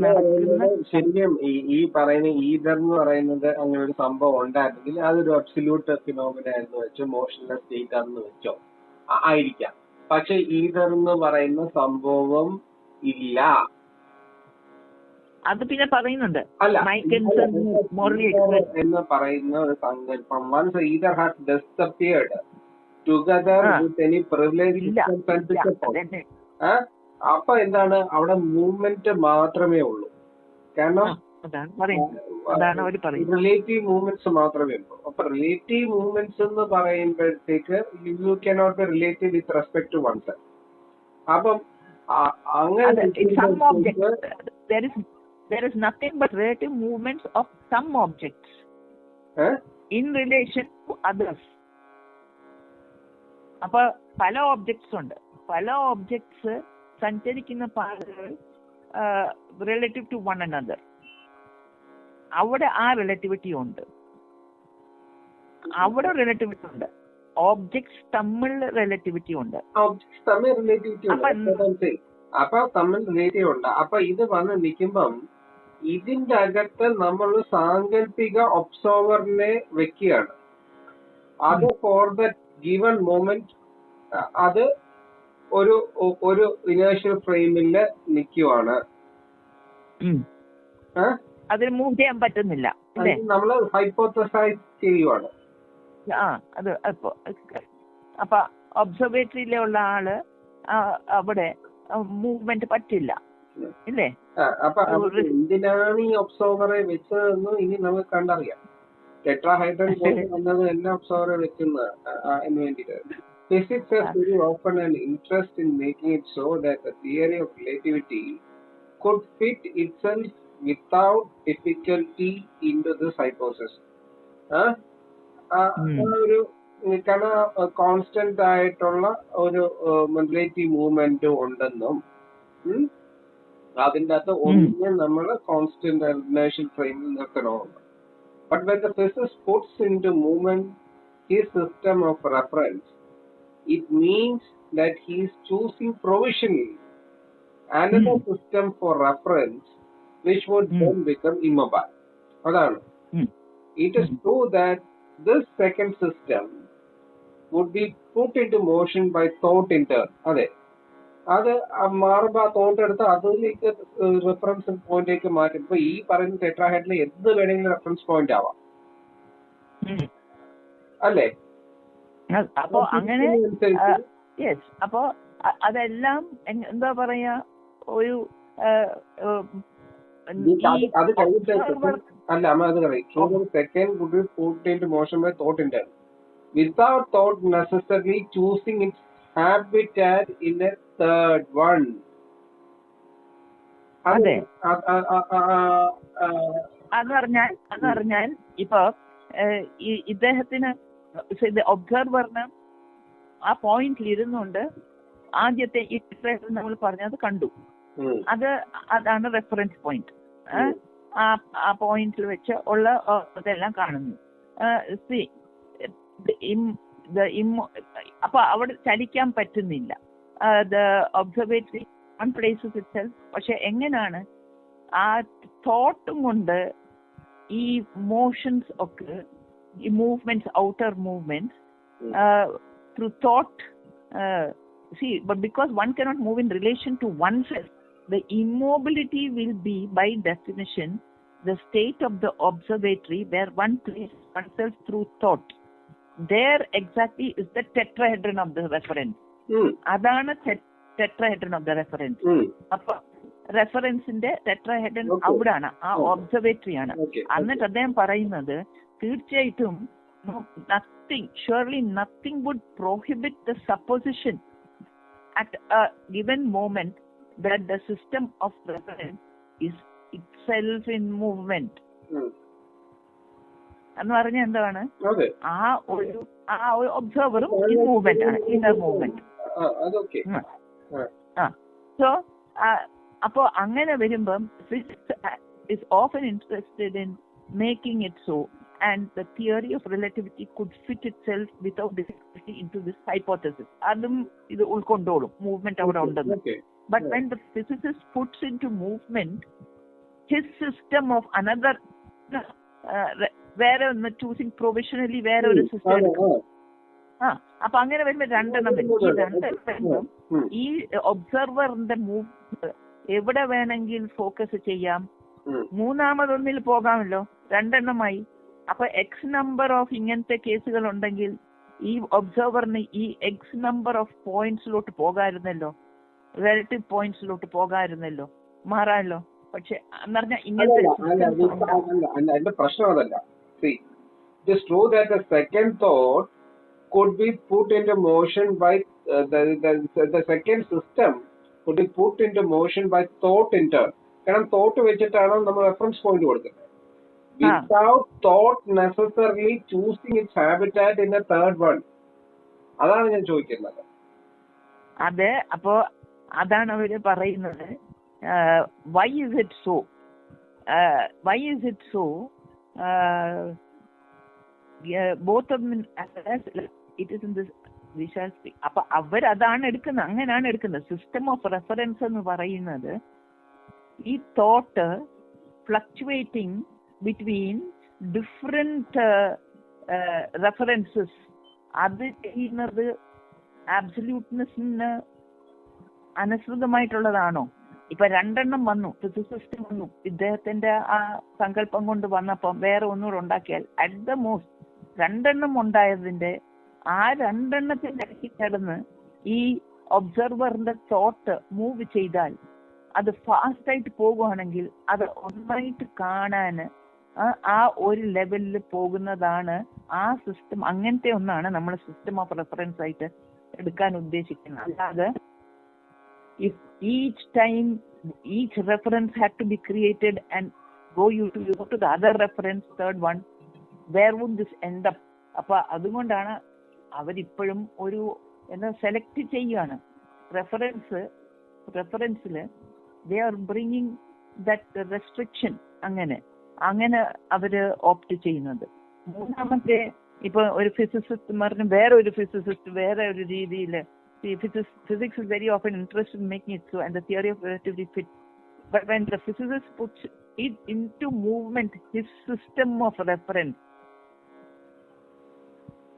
നടക്കുന്ന ശരിക്കും ഈ പറയുന്ന ഈതർ എന്ന് പറയുന്നത് അങ്ങനെ ഒരു സംഭവം ഉണ്ടായിരുന്നെങ്കിൽ അതൊരു അബ്സല്യൂട്ട് ഫിനോമിന എന്ന് വെച്ചോ, മോഷൻലെസ് സ്റ്റേറ്റ് ആണെന്ന് വെച്ചോ ആയിരിക്കാം. പക്ഷെ ഈതർ എന്ന് പറയുന്ന സംഭവം ഇല്ല. അത് പിന്നെ പറയുന്നുണ്ട് എന്ന് പറയുന്ന ഒരു സങ്കല്പം. Once ether has disappeared together with any privilege അപ്പൊ എന്താണ്, അവിടെ മൂവ്മെന്റ് മാത്രമേ ഉള്ളൂ. കാരണം റിലേറ്റീവ് മൂവ്മെന്റ്സ് മാത്രമേ ഉള്ളൂ. അപ്പൊ റിലേറ്റീവ് മൂവ്മെന്റ്സ് എന്ന് പറയുമ്പോഴത്തേക്ക് you cannot be relative with respect to oneself. അപ്പം അങ്ങനെ there is nothing but relative movements of some objects in relation to others. അപ്പൊ പല ഓബ്ജക്ട്സ് ഉണ്ട്, പല ഓബ്ജക്ട്സ് സഞ്ചരിക്കുന്ന പാതകൾ റിലേറ്റീവ് ടു വൺ അനദർ. അവിടെ ആ റിലേറ്റിവിറ്റി ഉണ്ട്, അവിടെ റിലേറ്റിവിറ്റി ഉണ്ട്. ഓബ്ജക്ട്സ് തമ്മിൽ റിലേറ്റിവിറ്റി ഉണ്ട്. അപ്പൊ തമ്മിൽ റിലേറ്റീവ് ഉണ്ട്. അപ്പൊ ഇത് വന്ന് നിൽക്കുമ്പം ഇതിന്റെ അകത്ത് നമ്മൾ സാങ്കല്പിക ഒബ്സർവറിനെ വെക്കുകയാണ്. അത് ഫോർ ദ ഗിവൺ മൊമെന്റ് അത് ഒരു ഇനേർഷ്യൽ ഫ്രെയിമില് നിൽക്കുവാണ്. അതിന് മൂവ് ചെയ്യാൻ പറ്റുന്നില്ല, നമ്മള് ഹൈപ്പോത്തസൈസ് ചെയ്യുവാണ്. അപ്പൊ ഒബ്സർവേറ്ററിയിലെ ഉള്ള ആള് അവിടെ മൂവ്മെന്റ് പറ്റില്ല, ഇല്ലേ? അപ്പൊ എന്തിനാണ് ഈ ഒബ്സർവറെ വെച്ചതെന്ന് ഇനി നമുക്ക് കണ്ടറിയാം. ടെട്രാഹൈഡ്രൻ വന്നത് എല്ലാ ഒബ്സർവറെ വെക്കുന്ന എന്ന് വേണ്ടിയിട്ട്. Physics has very often an interest in making it so that the theory of relativity could fit itself without difficulty into this hypothesis. ഒരു കോൺസ്റ്റന്റ് ആയിട്ടുള്ള ഒരു റിലേറ്റീവ് മൂവ്മെന്റ് ഉണ്ടെന്നും അതിൻ്റെ അകത്ത് ഒന്നിനെ നമ്മൾ കോൺസ്റ്റന്റ് ഇനേർഷ്യൽ ഫ്രെയിമിൽ നിർത്തണമെന്ന്. But when the physicist puts into movement his system of reference, it means that he is choosing provisionally another system for reference which would then become immobile. Adana. It is true that this second system would be put into motion by thought in turn. അത് മാറുമ്പോൾ ആ thought എടുത്ത് അതിലേക്ക് reference പോയിന്റിലേക്ക് മാറ്റും. ഇപ്പൊ ഈ പറയുന്ന ടെട്രാഹൈഡ്രൽ എന്ത് വേണമെങ്കിലും റെഫറൻസ് പോയിന്റ് ആവാം, അല്ലേ? അപ്പോ അങ്ങനെ അപ്പോ അതെല്ലാം എന്താ പറയാ, ഒരു അത് കഴിഞ്ഞിട്ട് അല്ല അമ്മ അത് പറയും. Second would be put into motion by thought in turn without thought necessarily choosing its habitat in a third one. അതെ, അത് പറഞ്ഞാൽ ഇപ്പൊ ഇദ്ദേഹത്തിന് ഒബ്സർവറിന് ആ പോയിന്റിൽ ഇരുന്നുകൊണ്ട് ആദ്യത്തെ ഈ നമ്മൾ പറഞ്ഞത് കണ്ടു. അതാണ് റെഫറൻസ് പോയിന്റ്. ആ പോയിന്റിൽ വെച്ച് ഉള്ള ഇതെല്ലാം കാണുന്നു. അപ്പൊ അവിടെ ചലിക്കാൻ പറ്റുന്നില്ല. Observatory one places itself. പക്ഷെ എങ്ങനെയാണ് ആ തോട്ടും കൊണ്ട് ഈ മോഷൻസ് ഒക്കെ, ഈ movements, outer movements through thought, but because one cannot move in relation to oneself, the immobility will be by definition the state of the observatory where one places oneself through thought. There exactly is the tetrahedron of the reference. അതാണ് tetrahedron of the reference. അപ്പൊ റെഫറൻസിന്റെ ടെട്രാഹെഡ്രൺ അവിടാണ്, ആ observatory ആണ്. എന്നിട്ട് അദ്ദേഹം പറയുന്നത് തീർച്ചയായിട്ടും nothing would prohibit the supposition at a given moment that the system of reference is itself in movement. എന്ന് പറഞ്ഞാൽ എന്താണ്, ആ ഒരു ഒബ്സർവറും ഇൻ മൂവ്മെന്റ് ആണ്, ഇന്നർ മൂവ്മെന്റ്. സോ അപ്പോ അങ്ങനെ വരുമ്പം physics is often interested in making it so, and the theory of relativity could fit itself without difficulty into this hypothesis. അതും ഇത് ഉൾക്കൊണ്ടോളും, മൂവ്മെന്റ് അവിടെ ഉണ്ടെന്ന്. But when the physicist puts into movement his system of another, വേറെ ഒന്ന് choosing provisionally വേറെ ഒരു system എടുക്കും. അപ്പൊ അങ്ങനെ വരുമ്പോ രണ്ടെണ്ണം വരും. ഈ രണ്ടെണ്ണം വരുമ്പം ഈ ഒബ്സർവറിന്റെ മൂവ് എവിടെ വേണമെങ്കിൽ ഫോക്കസ് ചെയ്യാം, മൂന്നാമതൊന്നിൽ പോകാമല്ലോ, രണ്ടെണ്ണമായി. അപ്പൊ എക്സ് നമ്പർ ഓഫ് ഇങ്ങനത്തെ കേസുകൾ ഉണ്ടെങ്കിൽ ഈ ഒബ്സർവറിന് ഈ എക്സ് നമ്പർ ഓഫ് പോയിന്റ്സിലോട്ട് പോകാമായിരുന്നല്ലോ, റിലേറ്റീവ് പോയിന്റ്സിലോട്ട് പോകാമായിരുന്നല്ലോ, മാറാമല്ലോ. പക്ഷെ എന്ന് പറഞ്ഞാൽ ഇങ്ങനത്തെ പ്രശ്നം അതല്ല. See, it is true that the second thought could be put into motion by the second system could be put into motion by thought in turn. കാരണം തോട്ട് വെച്ചിട്ടാണ് നമ്മൾ reference point കൊടുക്കുന്നത്. Without thought necessarily choosing its habitat in the third one. അതാണ് ഞാൻ ചോദിക്കുന്നത്. അതെ, അപ്പോ അതാണ് അവര് പറയുന്നത്. Why is it so? Both of them, as it is in this, we shall see. അപ്പൊ അവരതാണ് എടുക്കുന്നത്, അങ്ങനെയാണ് എടുക്കുന്നത്. സിസ്റ്റം ഓഫ് റെഫറൻസ് എന്ന് പറയുന്നത് ഈ thought fluctuating between different references, അത് ചെയ്യുന്നത് ആബ്സല്യൂട്ട്നെസ്സിന് അനുസൃതമായിട്ടുള്ളതാണോ? ഇപ്പൊ രണ്ടെണ്ണം വന്നു, ഫിസിസിസ്റ്റ് വന്നു, ഇദ്ദേഹത്തിന്റെ ആ സങ്കല്പം കൊണ്ട് വന്നപ്പം വേറെ ഒന്നുകൂടെ ഉണ്ടാക്കിയാൽ അറ്റ് ദ മോസ്റ്റ് രണ്ടെണ്ണം ഉണ്ടായതിന്റെ ആ രണ്ടെണ്ണത്തിന്റെ ഇടയ്ക്ക് കിടന്ന് ഈ ഒബ്സർവറിന്റെ തോട്ട് മൂവ് ചെയ്താൽ അത് ഫാസ്റ്റ് ആയിട്ട് പോകുവാണെങ്കിൽ അത് ഒന്നായിട്ട് കാണാന് ആ ഒരു ലെവലിൽ പോകുന്നതാണ് ആ സിസ്റ്റം. അങ്ങനത്തെ ഒന്നാണ് നമ്മൾ സിസ്റ്റം ഓഫ് റെഫറൻസ് ആയിട്ട് എടുക്കാൻ ഉദ്ദേശിക്കുന്നത്. അല്ലാതെ if each time each reference had to be created and go to the other reference, third one, where would this end up? അപ്പൊ അതുകൊണ്ടാണ് അവരിപ്പോഴും ഒരു എന്താ സെലക്ട് ചെയ്യാണ് റെഫറൻസിൽ they are bringing that restriction. അങ്ങനെ അവര് ഓപ്റ്റ് ചെയ്യുന്നത്. മൂന്നാമത്തെ ഇപ്പൊ ഒരു ഫിസിസിസ്റ്റ് പറഞ്ഞ് വേറെ ഒരു ഫിസിസിസ്റ്റ് വേറെ ഒരു രീതിയിൽ, physics is very often interested in making it so, and the theory of relativity fits. But when the physicist puts it into movement, his system of reference,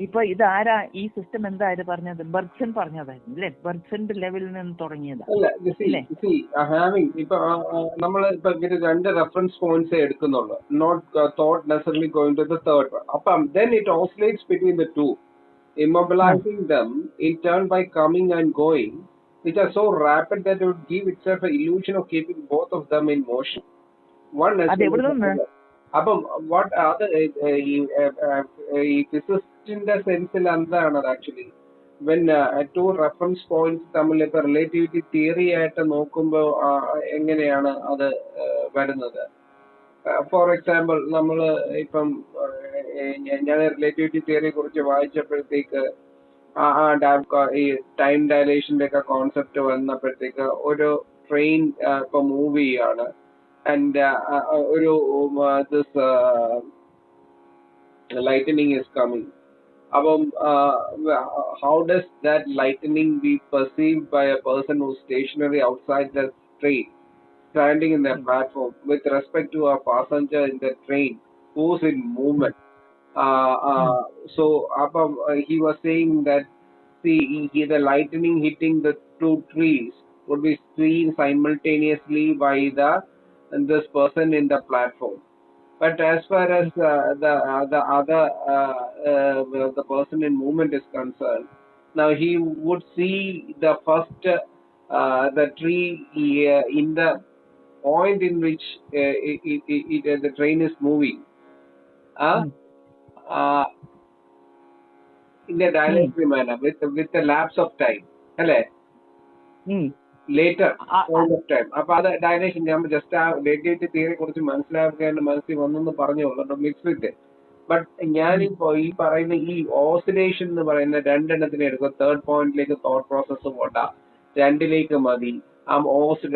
ഇപ്പൊ ഇതാരാ ഈ സിസ്റ്റം എന്തായാലും പറഞ്ഞത്? ബെർഗ്സൺ പറഞ്ഞതായിരുന്നു അല്ലെ? ബെർഗ്സന്റെ ലെവലിൽ നിന്ന് തുടങ്ങിയതാ. ഇപ്പൊ നമ്മൾ ഇപ്പൊ രണ്ട് റെഫറൻസ് പോയിന്റ്സ് എടുക്കുന്നുള്ളൂ, not thought necessarily going to the third one. അപ്പം then it oscillates between the two, immobilizing them in turn by coming and going, which are so rapid that it would give itself an illusion of keeping both of them in motion. One അപ്പം what other ഈ ഫിസിസ്റ്റിന്റെ സെൻസിൽ എന്താണ് actually when two reference points തമ്മിൽ ഇപ്പൊ relativity theory ആയിട്ട് നോക്കുമ്പോൾ എങ്ങനെയാണ് അത് വരുന്നത്? ഫോർ എക്സാമ്പിൾ നമ്മൾ ഇപ്പം ഞാൻ റിലേറ്റിവിറ്റി തിയറിയെ കുറിച്ച് വായിച്ചപ്പോഴത്തേക്ക് ഈ ടൈം ഡയലേഷന്റെ ഒക്കെ കോൺസെപ്റ്റ് വന്നപ്പോഴത്തേക്ക് ഒരു ട്രെയിൻ ഇപ്പൊ മൂവ് ചെയ്യാണ് and ഒരു this lightning is coming. അപ്പം how does that lightning be perceived by a person who's stationary outside the train, standing in the platform, with respect to a passenger in the train who's in movement? So he was saying that the lightning hitting the two trees would be seen simultaneously by this person in the platform. But as far as the other the person in movement is concerned, now he would see the first the tree in the point in which the train is moving. Uh, uh, in a dialectical manner with a lapse of time. Hello? Later point of time. അപ്പൊ അത് dilation ഞാൻ just ആ ലേറ്റേറ്റ് theory കുറിച്ച് മനസ്സിലാക്കാൻ മനസ്സിൽ വന്നെന്ന് പറഞ്ഞോളൂ mix with. But ഞാനിപ്പോ ഈ പറയുന്ന ഈ ഓസിലേഷൻ എന്ന് പറയുന്ന രണ്ടെണ്ണത്തിനെ എടുക്കും. തേർഡ് പോയിന്റിലേക്ക് തോട്ട് പ്രോസസ്സ് പോണ്ട, രണ്ടിലേക്ക് മതി. ആ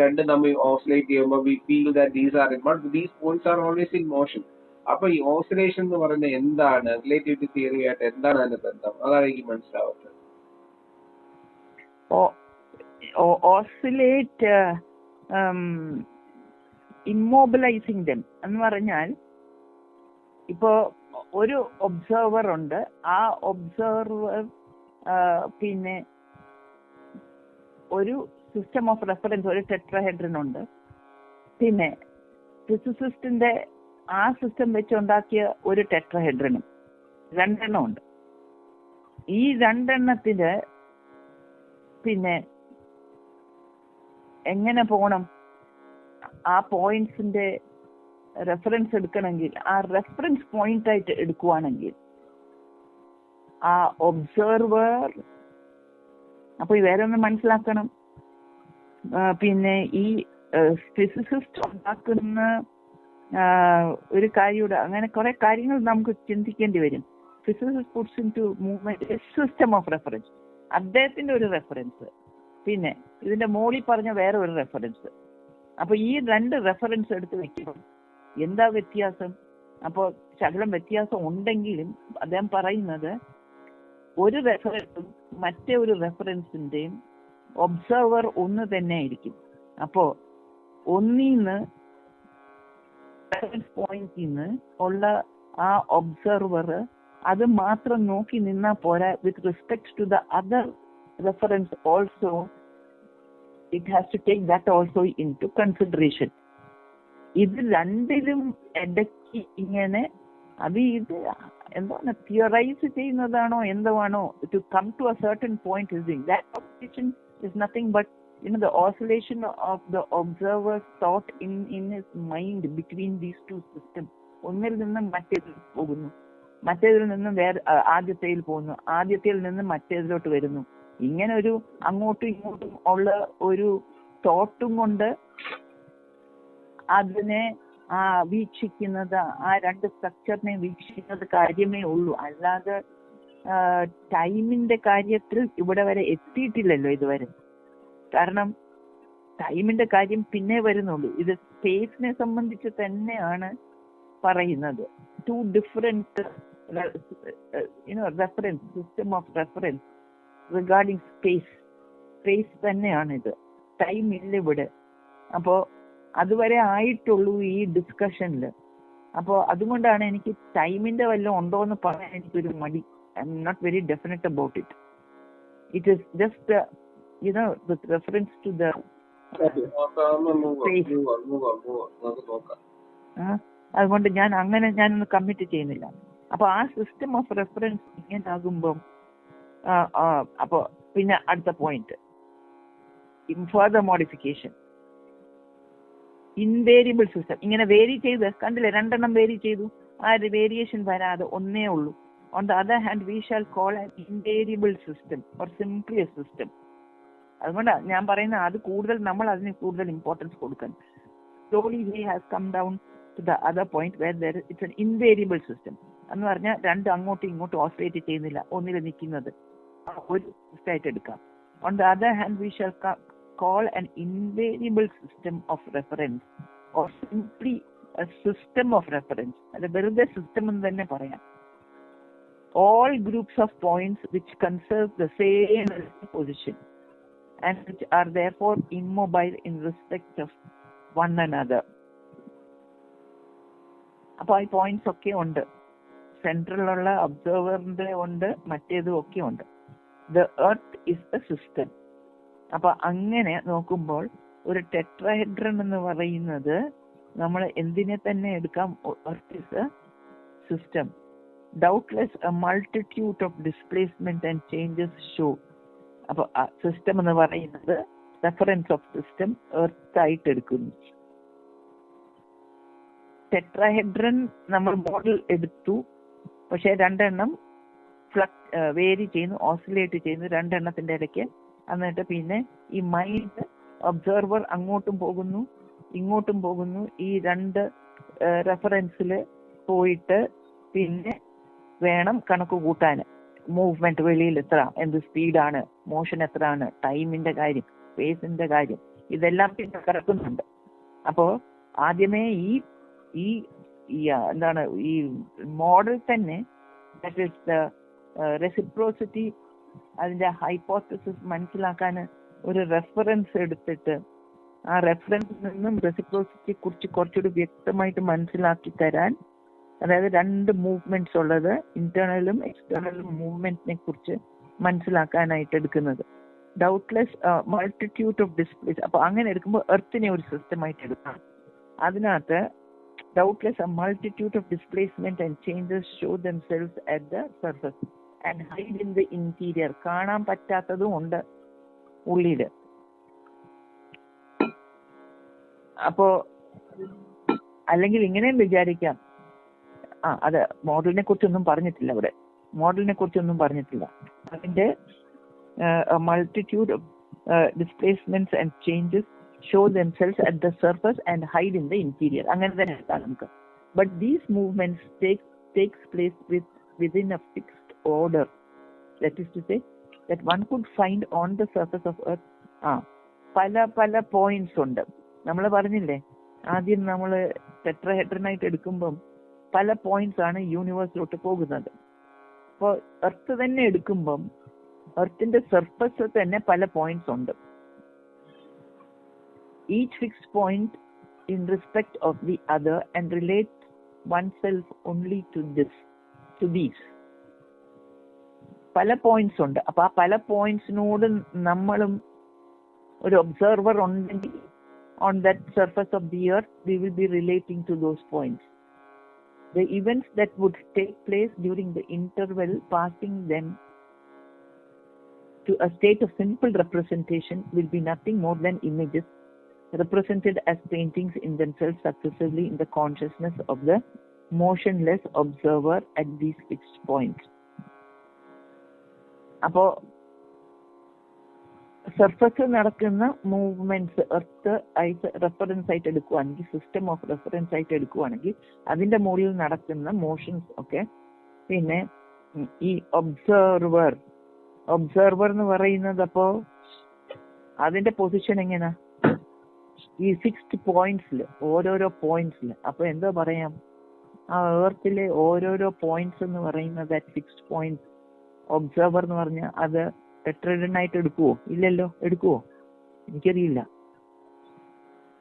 രണ്ട് നമ്മൾ ഓസിലേറ്റ് ചെയ്യുമ്പോൾ we feel that these are but these points are always in motion. അപ്പൊ ഈ ഓസിലേഷൻ എന്ന് പറയുന്നത് എന്താണ്, റിലേറ്റിവിറ്റി തിയറി ആയിട്ട് എന്താണ് അതിന്റെ ബന്ധം? അതാണ് എനിക്ക് മനസ്സിലാവുന്നത്. ഓസിലേറ്റ് ഇമ്മൊബിലൈസിങ് ദം എന്ന് പറഞ്ഞാൽ, ഇപ്പോ ഒരു ഒബ്സർവർ ഉണ്ട്. ആ ഒബ്സർവർ പിന്നെ ഒരു സിസ്റ്റം ഓഫ് റെഫറൻസ്, ഒരു ടെട്രഹെഡ്രൻ ഉണ്ട്. പിന്നെ ഫിസിസിസ്റ്റിന്റെ ആ സിസ്റ്റം വെച്ചുണ്ടാക്കിയ ഒരു ടെട്രഹെഡ്രനും, രണ്ടെണ്ണം ഉണ്ട്. ഈ രണ്ടെണ്ണത്തിന് പിന്നെ എങ്ങനെ പോകണം? ആ പോയിന്റ്സിന്റെ റെഫറൻസ് എടുക്കണമെങ്കിൽ, ആ റെഫറൻസ് പോയിന്റ് ആയിട്ട് എടുക്കുവാണെങ്കിൽ ആ ഒബ്സർവർ, അപ്പൊ വേറെ ഒന്ന് മനസ്സിലാക്കണം. പിന്നെ ഈ ഫിസിസിസ്റ്റ് ഉണ്ടാക്കുന്ന ഒരു കാര്യയുടെ അങ്ങനെ കുറെ കാര്യങ്ങൾ നമുക്ക് ചിന്തിക്കേണ്ടി വരും. Physicist puts in to movement system of reference, അദ്ദേഹത്തിന്റെ ഒരു റെഫറൻസ്, പിന്നെ ഇതിന്റെ മോളിൽ പറഞ്ഞ വേറെ ഒരു റെഫറൻസ്. അപ്പൊ ഈ രണ്ട് റെഫറൻസ് എടുത്ത് വെക്കുമ്പോൾ എന്താ വ്യത്യാസം? അപ്പോൾ ശകലം വ്യത്യാസം ഉണ്ടെങ്കിലും അദ്ദേഹം പറയുന്നത് ഒരു റെഫറൻസും മറ്റേ ഒരു റെഫറൻസിന്റെയും ഒബ്സർവർ ഒന്ന് തന്നെ ആയിരിക്കും. അപ്പോ ഒന്നിന്ന് റെഫറൻസ് പോയിന്റിൽ നിന്ന് ഉള്ള ആ ഒബ്സർവർ അത് മാത്രം നോക്കി നിന്നാ പോരാ. With respect to the other reference also it has to take that also into consideration. ഇത് രണ്ടിലും ഇടയ്ക്ക് ഇങ്ങനെ അത് ഇത് എന്താണ് തിയറൈസ് ചെയ്യുന്നതാണോ എന്താണോ to come to a certain point is doing that. Oscillation is nothing but the oscillation of the observer's thought in his mind between these two systems. ഒന്നിൽ നിന്നും മറ്റേതിൽ പോകുന്നു, മറ്റേതിൽ നിന്നും വേറെ ആദ്യത്തേതിൽ പോകുന്നു, ആദ്യത്തേതിൽ നിന്നും മറ്റേതിലോട്ട് വരുന്നു. ഇങ്ങനെ ഒരു അങ്ങോട്ടും ഇങ്ങോട്ടും ഉള്ള ഒരു തോട്ടും കൊണ്ട് അതിനെ വീക്ഷിക്കുന്നത്, ആ രണ്ട് സ്ട്രക്ചറിനെ വീക്ഷിക്കുന്നത് കാര്യമേ ഉള്ളൂ. അല്ലാതെ ടൈമിന്റെ കാര്യത്തിൽ ഇവിടെ വരെ എത്തിയിട്ടില്ലല്ലോ ഇതുവരെ. കാരണം ടൈമിന്റെ കാര്യം പിന്നെ വരുന്നുള്ളൂ. ഇത് സ്പേസിനെ സംബന്ധിച്ച് തന്നെയാണ് പറയുന്നത്. Two different reference, system of reference regarding space തന്നെയാണിത്. ടൈം ഇല്ല ഇവിടെ. അപ്പോ അതുവരെ ആയിട്ടുള്ളൂ ഈ ഡിസ്കഷനിൽ. അപ്പോൾ അതുകൊണ്ടാണ് എനിക്ക് ടൈമിന്റെ വല്ലതും ഉണ്ടോ എന്ന് പറയാൻ എനിക്കൊരു മടി. I am not very definite about it. It is just with reference to the അതുകൊണ്ട് ഞാനൊന്ന് കമ്മിറ്റ് ചെയ്യുന്നില്ല. അപ്പൊ ആ സിസ്റ്റം ഓഫ് റെഫറൻസ് ഇങ്ങനെ ആകുമ്പം അപ്പൊ പിന്നെ അടുത്ത point further modification. Invariable system ഇങ്ങനെ വേരി ചെയ്ത് കണ്ടില്ലേ, രണ്ടെണ്ണം വേരി ചെയ്തു. ആ വേരിയേഷൻ വരാതെ ഒന്നേ ഉള്ളൂ. On the other hand we shall call an invariable system or simply A system. അതുകൊണ്ടാണ് ഞാൻ പറയുന്നത് അത് കൂടുതൽ നമ്മൾ അതിന് കൂടുതൽ ഇമ്പോർട്ടൻസ് കൊടുക്കണം. Slowly he has come down to the other point where there it's an invariable system എന്ന് പറഞ്ഞാൽ രണ്ട് അങ്ങോട്ടും ഇങ്ങോട്ടും ഓസിലേറ്റ് ചെയ്യുന്നില്ല, ഒന്നിൽ നിൽക്കുന്നത് ഒരു സിസ്റ്റമായിട്ട് എടുക്കാം. On the other hand we shall call an invariable system of reference or simply a system of reference. അത് വെറുതെ സിസ്റ്റം എന്ന് തന്നെ പറയാം. All groups of points which conserve the same position and which are therefore immobile in respect of one another. അപ്പോൾ ഈ points ഒക്കെ ഉണ്ട്. സെൻട്രലുള്ള ഒബ്സർവറിന്റെ ഉണ്ട്, മറ്റേതും ഒക്കെ ഉണ്ട്. The earth is a system. അപ്പൊ അങ്ങനെ നോക്കുമ്പോൾ ഒരു ടെട്രഹെഡ്രൺ എന്ന് പറയുന്നത് നമ്മൾ എന്തിനെ തന്നെ എടുക്കാം, earth is A system. Doubtless A multitude of displacement and changes show. അപ്പൊ സിസ്റ്റം എന്ന് പറയുന്നത് റെഫറൻസ് ഓഫ് സിസ്റ്റം എർത്ത് ആയിട്ട് എടുക്കുന്നു. ടെട്രാഹെഡ്രൻ നമ്മൾ മോഡൽ എടുത്തു, പക്ഷെ രണ്ടെണ്ണം വേരി ചെയ്യുന്നു, ഓസിലേറ്റ് ചെയ്യുന്നു രണ്ടെണ്ണത്തിന്റെ ഇടയ്ക്ക്. എന്നിട്ട് പിന്നെ ഈ മൈൻഡ് ഒബ്സർവർ അങ്ങോട്ടും പോകുന്നു ഇങ്ങോട്ടും പോകുന്നു. ഈ രണ്ട് റെഫറൻസിൽ പോയിട്ട് പിന്നെ വേണം കണക്ക് കൂട്ടാൻ. മൂവ്മെന്റ് വെളിയിൽ എത്ര, എന്ത് സ്പീഡാണ്, മോഷൻ എത്രയാണ്, ടൈമിന്റെ കാര്യം, സ്പേസിന്റെ കാര്യം, ഇതെല്ലാം പിന്നെ കിടക്കുന്നുണ്ട്. അപ്പോ ആദ്യമേ ഈ എന്താണ് ഈ മോഡൽ തന്നെ, ദാറ്റ് ഈസ് ദ റെസിപ്രോസിറ്റി, അതിന്റെ ഹൈപ്പോത്തസിസ് മനസ്സിലാക്കാൻ ഒരു റെഫറൻസ് എടുത്തിട്ട് ആ റെഫറൻസിൽ നിന്നും റെസിപ്രോസിറ്റിയെ കുറിച്ച് കുറച്ചുകൂടി വ്യക്തമായിട്ട് മനസ്സിലാക്കി തരാൻ, അതായത് രണ്ട് മൂവ്മെന്റ്സ് ഉള്ളത്, ഇന്റേണലും എക്സ്റ്റേണലും മൂവ്മെന്റിനെ കുറിച്ച് മനസ്സിലാക്കാനായിട്ട് എടുക്കുന്നത്. Doubtless multitude of displace. അപ്പൊ അങ്ങനെ എടുക്കുമ്പോൾ എർത്തിനെ ഒരു സിസ്റ്റമായിട്ട് എടുക്കാം. അതിനകത്ത് doubtless a multitude of displacement and changes show themselves at the surface and hide in the interior. കാണാൻ പറ്റാത്തതും ഉണ്ട് ഉള്ളില്. അപ്പോ അല്ലെങ്കിൽ ഇങ്ങനെയും വിചാരിക്കാം, അത് മോഡലിനെ കുറിച്ചൊന്നും പറഞ്ഞിട്ടില്ല അവിടെ, അതിന്റെ multitude of displacements and changes show themselves at the surface and hide in the interior. അങ്ങനെ തന്നെ എടുക്കാം നമുക്ക്. But these movements takes place within a fixed order. That is to say that one could find on the surface of earth പല points ഉണ്ട്. നമ്മൾ പറഞ്ഞില്ലേ ആദ്യം നമ്മൾ ടെട്രാഹെഡ്രനായിട്ട് എടുക്കുമ്പം പല പോയിന്റ്സ് ആണ് യൂണിവേഴ്സിലോട്ട് പോകുന്നത്. അപ്പോൾ എർത്ത് തന്നെ എടുക്കുമ്പം എർത്തിന്റെ സർഫസ് തന്നെ പല പോയിന്റ്സ് ഉണ്ട്. Each fixed point in respect of the other and relate oneself only to these. പല പോയിന്റ്സ് ഉണ്ട്. അപ്പൊ ആ പല പോയിന്റ്സിനോട് നമ്മളും ഒരു ഒബ്സർവർ ഉണ്ടെങ്കിൽ on that surface of the earth we will be relating to those points. The events that would take place during the interval passing them to a state of simple representation will be nothing more than images represented as paintings in themselves successively in the consciousness of the motionless observer at these fixed points. അപ്പോ surface നടക്കുന്ന movements earth ആയിട്ട് reference ആയിട്ട് എടുക്കുവാണെങ്കിൽ, system of reference ആയിട്ട് എടുക്കുവാണെങ്കിൽ അതിന്റെ മുകളിൽ നടക്കുന്ന മോഷൻസ് ഒക്കെ, പിന്നെ ഈ ഒബ്സർവർ എന്ന് പറയുന്നത് അപ്പോ അതിന്റെ പൊസിഷൻ എങ്ങനെയാ ഈ ഫിക്സ്ഡ് പോയിന്റ്സിൽ, ഓരോരോ പോയിന്റ്സിൽ. അപ്പൊ എന്താ പറയാം, ആ എർത്തിലെ ഓരോരോ പോയിന്റ്സ് എന്ന് പറയുന്നത് ഫിക്സ്ഡ് പോയിന്റ്സ്. ഒബ്സർവർ എന്ന് പറഞ്ഞാൽ അത് ടെട്രാഹെഡ്രനായിട്ട് എടുക്കുവോ? ഇല്ലല്ലോ. എടുക്കുവോ? എനിക്കറിയില്ല.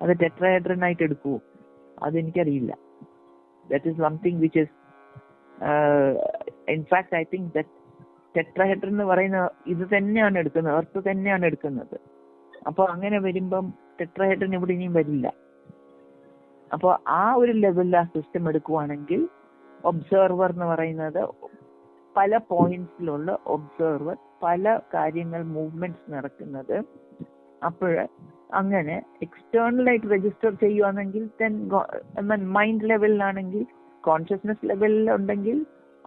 അത് ടെട്രാഹെഡ്രനായിട്ട് എടുക്കുവോ? അതെനിക്കറിയില്ല. That is something which is in fact I think that tetrahedron എന്ന് പറയുന്ന ഇത് തന്നെയാണ് എടുക്കുന്നത്, എർത്ത് തന്നെയാണ് എടുക്കുന്നത്. അപ്പൊ അങ്ങനെ വരുമ്പം ടെട്രാഹെഡ്രൻ ഇവിടെ ഇനിയും വരില്ല. അപ്പോൾ ആ ഒരു ലെവലിൽ ആ സിസ്റ്റം എടുക്കുവാണെങ്കിൽ ഒബ്സർവർ എന്ന് പറയുന്നത് പല പോയിന്റ്സിലുള്ള ഒബ്സർവർ, പല കാര്യങ്ങൾ മൂവ്മെന്റ്സ് നടക്കുന്നത്. അപ്പോൾ അങ്ങനെ എക്സ്റ്റേണലായിട്ട് രജിസ്റ്റർ ചെയ്യുവാണെങ്കിൽ മൈൻഡ് ലെവലിലാണെങ്കിൽ, കോൺഷ്യസ്നെസ് ലെവലിലുണ്ടെങ്കിൽ,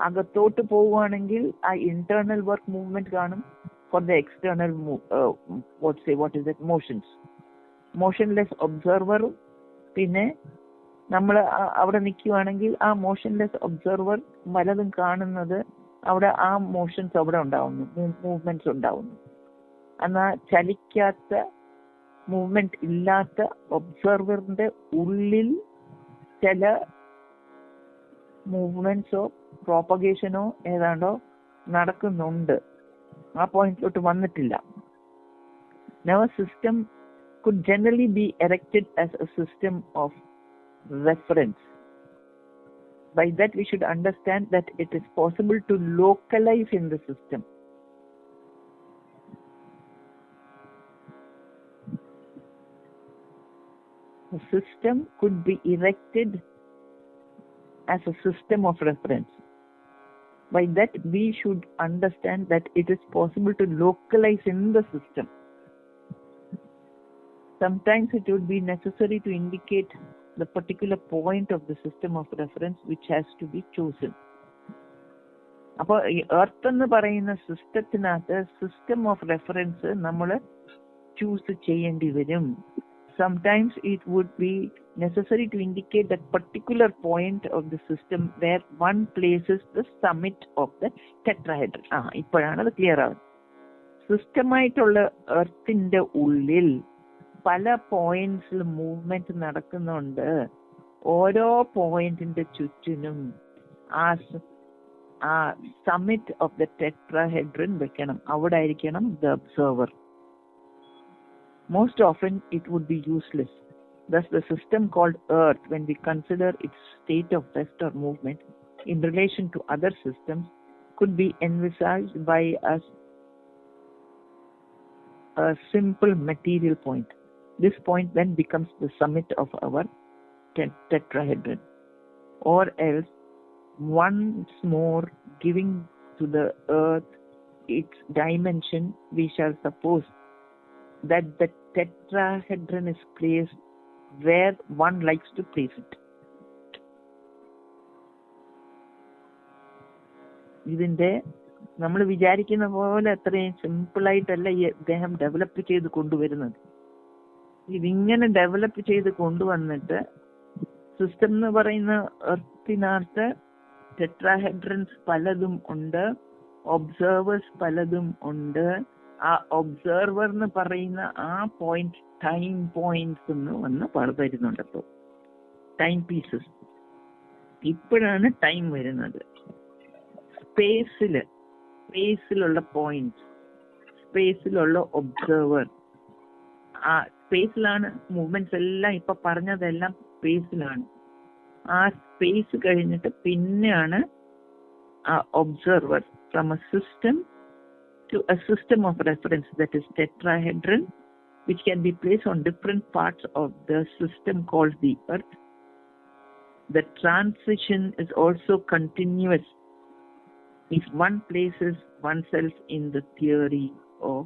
അകത്തോട്ട് പോവുകയാണെങ്കിൽ ആ ഇന്റേണൽ വർക്ക് മൂവ്മെന്റ് കാണും. For the external motions, motionless ഒബ്സർവറും, പിന്നെ നമ്മൾ അവിടെ നിൽക്കുകയാണെങ്കിൽ ആ മോഷൻലെസ് ഒബ്സർവർ പലതും കാണുന്നത്, അവിടെ ആ മോഷൻസ് അവിടെ ഉണ്ടാവുന്നു, മൂവ്മെന്റ്സ് ഉണ്ടാവുന്നു. എന്നാൽ ചലിക്കാത്ത, മൂവ്മെന്റ് ഇല്ലാത്ത ഒബ്സർവറിന്റെ ഉള്ളിൽ ചില മൂവ്മെന്റ്സോ പ്രോപ്പഗേഷനോ ഏതാണ്ടോ നടക്കുന്നുണ്ട്. ആ പോയിന്റിലോട്ട് വന്നിട്ടില്ല. Now a system could generally be erected as a system of reference. By that we should understand that it is possible to localize in the system. a system could be erected as a system of reference. By that, we should understand that it is possible to localize in the system. Sometimes it would be necessary to indicate the particular point of the system of reference which has to be chosen. അപ്പോൾ earth എന്ന് പറയുന്ന സിസ്റ്റത്തിനകത്ത് system of reference നമ്മൾ choose ചെയ്യേണ്ടി വരും. Sometimes it would be necessary to indicate that particular point of the system where one places the summit of the tetrahedron. ഇപ്പോഴാണ് അത് clear ആവുന്നത്. സിസ്റ്റമായിട്ടുള്ള എർത്തിന്റെ ഉള്ളിൽ പല പോയിന്റ്സിൽ മൂവ്മെന്റ് നടക്കുന്നുണ്ട്. ഓരോ പോയിന്റിന്റെ ചുറ്റിനും ആ സമ്മിറ്റ് ഓഫ് ദ ടെട്രാഹെഡ്രൻ വെക്കണം. അവിടെ ആയിരിക്കണം the observer. Most often it would be useless. Thus the system called Earth, when we consider its state of rest or movement in relation to other systems, could be envisaged by us a simple material point. This point then becomes the summit of our tetrahedron. Or else, once more giving to the Earth its dimension, we shall suppose that the tetrahedron is placed where one likes to place it. ഇതിന്റെ നമ്മൾ വിചാരിക്കുന്ന പോലെ അത്രയും സിമ്പിളായിട്ടല്ല ഈ അദ്ദേഹം develop ചെയ്ത് കൊണ്ടുവരുന്നത്. ഇതിങ്ങനെ ഡെവലപ്പ് ചെയ്ത് കൊണ്ടുവന്നിട്ട് സിസ്റ്റം എന്ന് പറയുന്ന എർത്തിനകത്ത് ടെട്രാഹെഡ്രൻസ് പലതും ഉണ്ട്, ഒബ്സർവേഴ്സ് പലതും ഉണ്ട്. ആ ഒബ്സർവർ എന്ന് പറയുന്ന ആ പോയിന്റ് ടൈം പോയിന്റ്സ് എന്ന് വന്ന് വരുന്നുണ്ട്. അപ്പോൾ ടൈം പീസസ് ഇപ്പോഴാണ് ടൈം വരുന്നത്. സ്പേസിലുള്ള പോയിന്റ്സ്, സ്പേസിലുള്ള ഒബ്സർവർ, ആ സ്പേസിലാണ് മൂവ്മെന്റ്സ് എല്ലാം. ഇപ്പൊ പറഞ്ഞതെല്ലാം സ്പേസിലാണ്. ആ സ്പേസ് കഴിഞ്ഞിട്ട് പിന്നെയാണ് ആ observer from A system to a system of reference, that is tetrahedron, which can be placed on different parts of the system called the Earth. The transition is also continuous if one places oneself in the theory of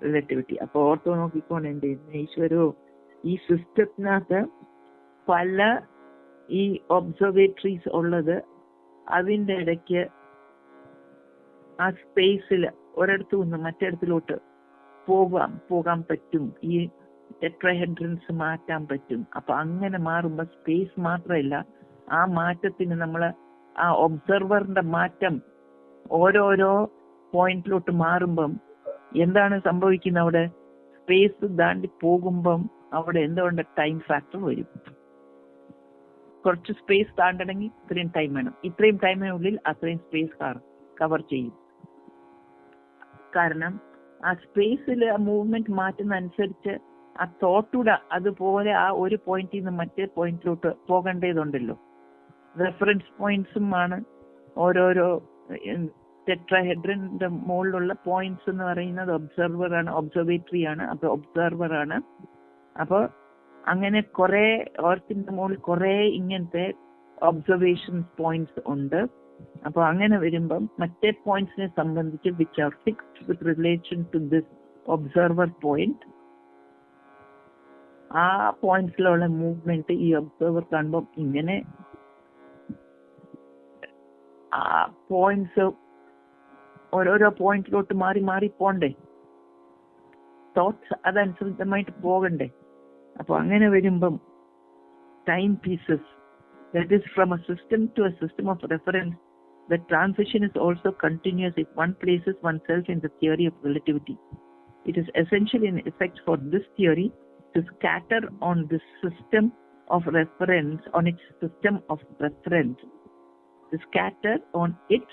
relativity. അപ്പോൾ ortho നോക്കിക്കോണേണ്ടേ ഈശ്വരോ, ഈ സിസ്റ്റത്തിനകത്ത് പല ഈ ഒബ്സർവേറ്ററീസ് ഉള്ളത്. അതിൻ്റെ ഇടയ്ക്ക് ആ സ്പേസിൽ ഒരിടത്തു നിന്ന് മറ്റിടത്തിലോട്ട് പോകാൻ പറ്റും. ഈ ടെട്രാഹെഡ്രൻസ് മാറ്റാൻ പറ്റും. അപ്പൊ അങ്ങനെ മാറുമ്പോ സ്പേസ് മാത്രമല്ല, ആ മാറ്റത്തിന് നമ്മൾ ആ ഒബ്സർവറിന്റെ മാറ്റം ഓരോരോ പോയിന്റിലോട്ട് മാറുമ്പം എന്താണ് സംഭവിക്കുന്നത്? അവിടെ സ്പേസ് താണ്ടി പോകുമ്പം അവിടെ എന്തുകൊണ്ട് ടൈം ഫാക്ടർ വരും. കുറച്ച് സ്പേസ് താണ്ടണമെങ്കിൽ ഇത്രയും ടൈം വേണം. ഇത്രയും ടൈമിനുള്ളിൽ അത്രയും സ്പേസ് കവർ ചെയ്യും. കാരണം ആ സ്പേസിൽ ആ മൂവ്മെന്റ് മാറ്റുന്ന അനുസരിച്ച് ആ തോട്ടൂടെ അതുപോലെ ആ ഒരു പോയിന്റിൽ നിന്ന് മറ്റേ പോയിന്റിലോട്ട് പോകേണ്ടതുണ്ടല്ലോ. റെഫറൻസ് പോയിന്റ്സും ആണ് ഓരോരോ ടെട്രാഹെഡ്രന്റെ മുകളിലുള്ള പോയിന്റ്സ് എന്ന് പറയുന്നത് ഒബ്സർവേറ്ററി ആണ്. അപ്പൊ ഒബ്സർവർ ആണ്. അപ്പോൾ അങ്ങനെ കുറെ എർത്തിന്റെ മുകളിൽ കുറെ ഇങ്ങനത്തെ ഒബ്സർവേഷൻ പോയിന്റ്സ് ഉണ്ട്. അപ്പൊ അങ്ങനെ വരുമ്പം മറ്റേ പോയിന്റ്സിനെ സംബന്ധിച്ച് which are fixed with relation to this observer point, ആ പോയിന്റ്സിലുള്ള മൂവ്മെന്റ് ഈ ഒബ്സർവർ കാണുമ്പോൾ ഇങ്ങനെ ആ പോയിന്റ്സ് ഓരോരോ പോയിന്റിലോട്ട് മാറി മാറി പോണ്ടേ, തോട്ട്സ് അതനുസൃതമായിട്ട് പോകണ്ടേ. അപ്പൊ അങ്ങനെ വരുമ്പം time pieces, that is from a system to a system of reference, the transition is also continuous if one places oneself in the theory of relativity. It is essential in effect for this theory to scatter on this system of reference, on its system of reference, to scatter on its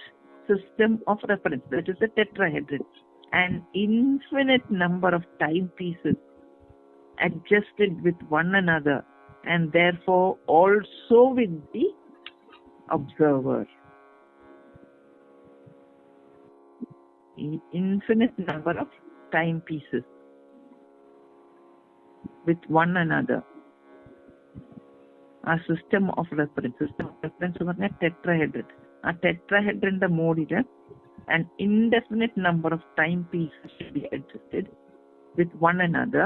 system of reference, that is the tetrahedron, an infinite number of time pieces adjusted with one another, and therefore also with the observer. Infinite number of time pieces with one another, ആ system of reference എന്ന് പറഞ്ഞാൽ ടെട്രഹെഡ്രൻ. ആ ടെട്രഹെഡ്രന്റെ മോഡില് an indefinite number of timepieces should be adjusted with one another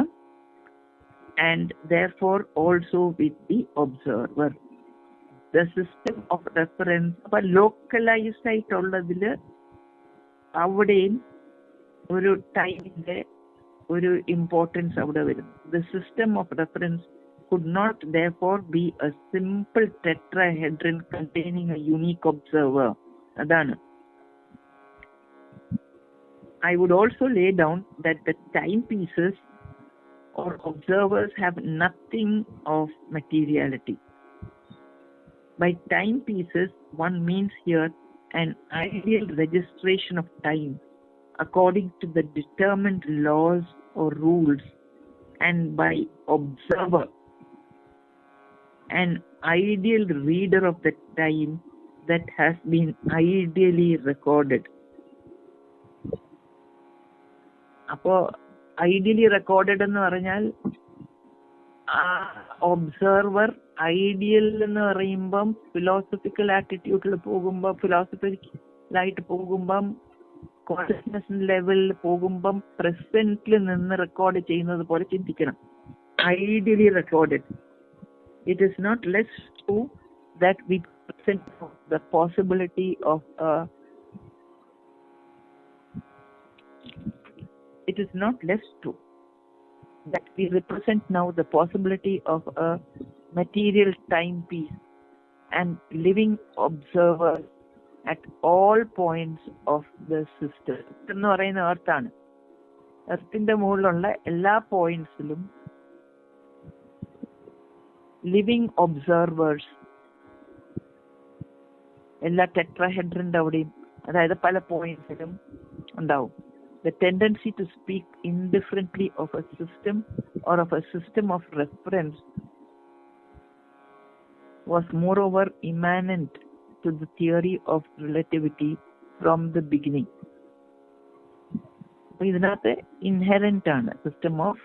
and therefore also with the observer. The system of reference അപ്പൊ localised ആയിട്ടുള്ളതില് അവിടെയും ഒരു ടൈമിന്റെ ഒരു importance അവിടെ വരും. The system of reference could not therefore be a simple tetrahedron containing a unique observer. അതാണ്. I would also lay down that the timepieces or observers have nothing of materiality. By timepieces, one means here an ideal registration of time according to the determined laws or rules, and by observer, an ideal reader of the time that has been ideally recorded. അപ്പോ ideally recorded എന്ന് പറഞ്ഞാൽ ആ observer ideal എന്ന് പറയുമ്പം philosophical ആറ്റിറ്റ്യൂഡിൽ പോകുമ്പം ഫിലോസഫിക്കലായിട്ട് പോകുമ്പം consciousness ലെവലിൽ പോകുമ്പം പ്രസന്റിൽ നിന്ന് റെക്കോർഡ് ചെയ്യുന്നത് പോലെ ചിന്തിക്കണം. Ideally recorded. It is not less true that we present the possibility of it is not less true that we represent now the possibility of a material timepiece and living observers at all points of the system. എന്ന് പറയുന്ന എർത്താണ്. എർത്തിന്റെ മുകളിലുള്ള എല്ലാ പോയിന്റ്സിലും living observers എല്ലാ ടെട്രാഹെഡ്രന്റെ അവിടെയും, അതായത് പല പോയിന്റ്സിലും ഉണ്ടാവും. The tendency to speak indifferently of a system or of a system of reference was moreover immanent to the theory of relativity from the beginning. ഇതിനകത്ത് inherent ആണ് system of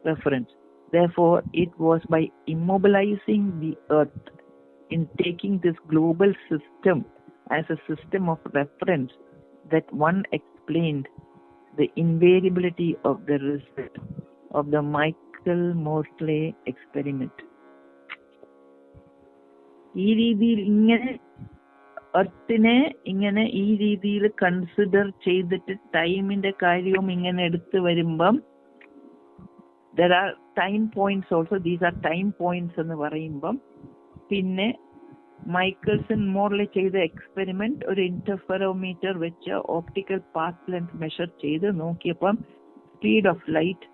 reference. Therefore, it was by immobilizing the earth in taking this global system as a system of reference that one explained the invariability of the result of the Michael-Morley experiment. ഈ രീതിയിൽ ഇങ്ങനെ എർത്തിനെ ഇങ്ങനെ ഈ രീതിയിൽ consider ചെയ്തിട്ട് ടൈമിന്റെ കാര്യവും ഇങ്ങനെ എടുത്തു വരുമ്പം there are time points also. These are time points എന്ന് പറയുമ്പം പിന്നെ മൈക്കൽസൺ മോർലി ചെയ്ത എക്സ്പെരിമെന്റ് ഒരു ഇന്റർഫെറോമീറ്റർ വെച്ച് ഓപ്റ്റിക്കൽ പാത്ത് ലെങ്ത് മെഷർ ചെയ്ത് നോക്കിയപ്പം സ്പീഡ് ഓഫ് ലൈറ്റ്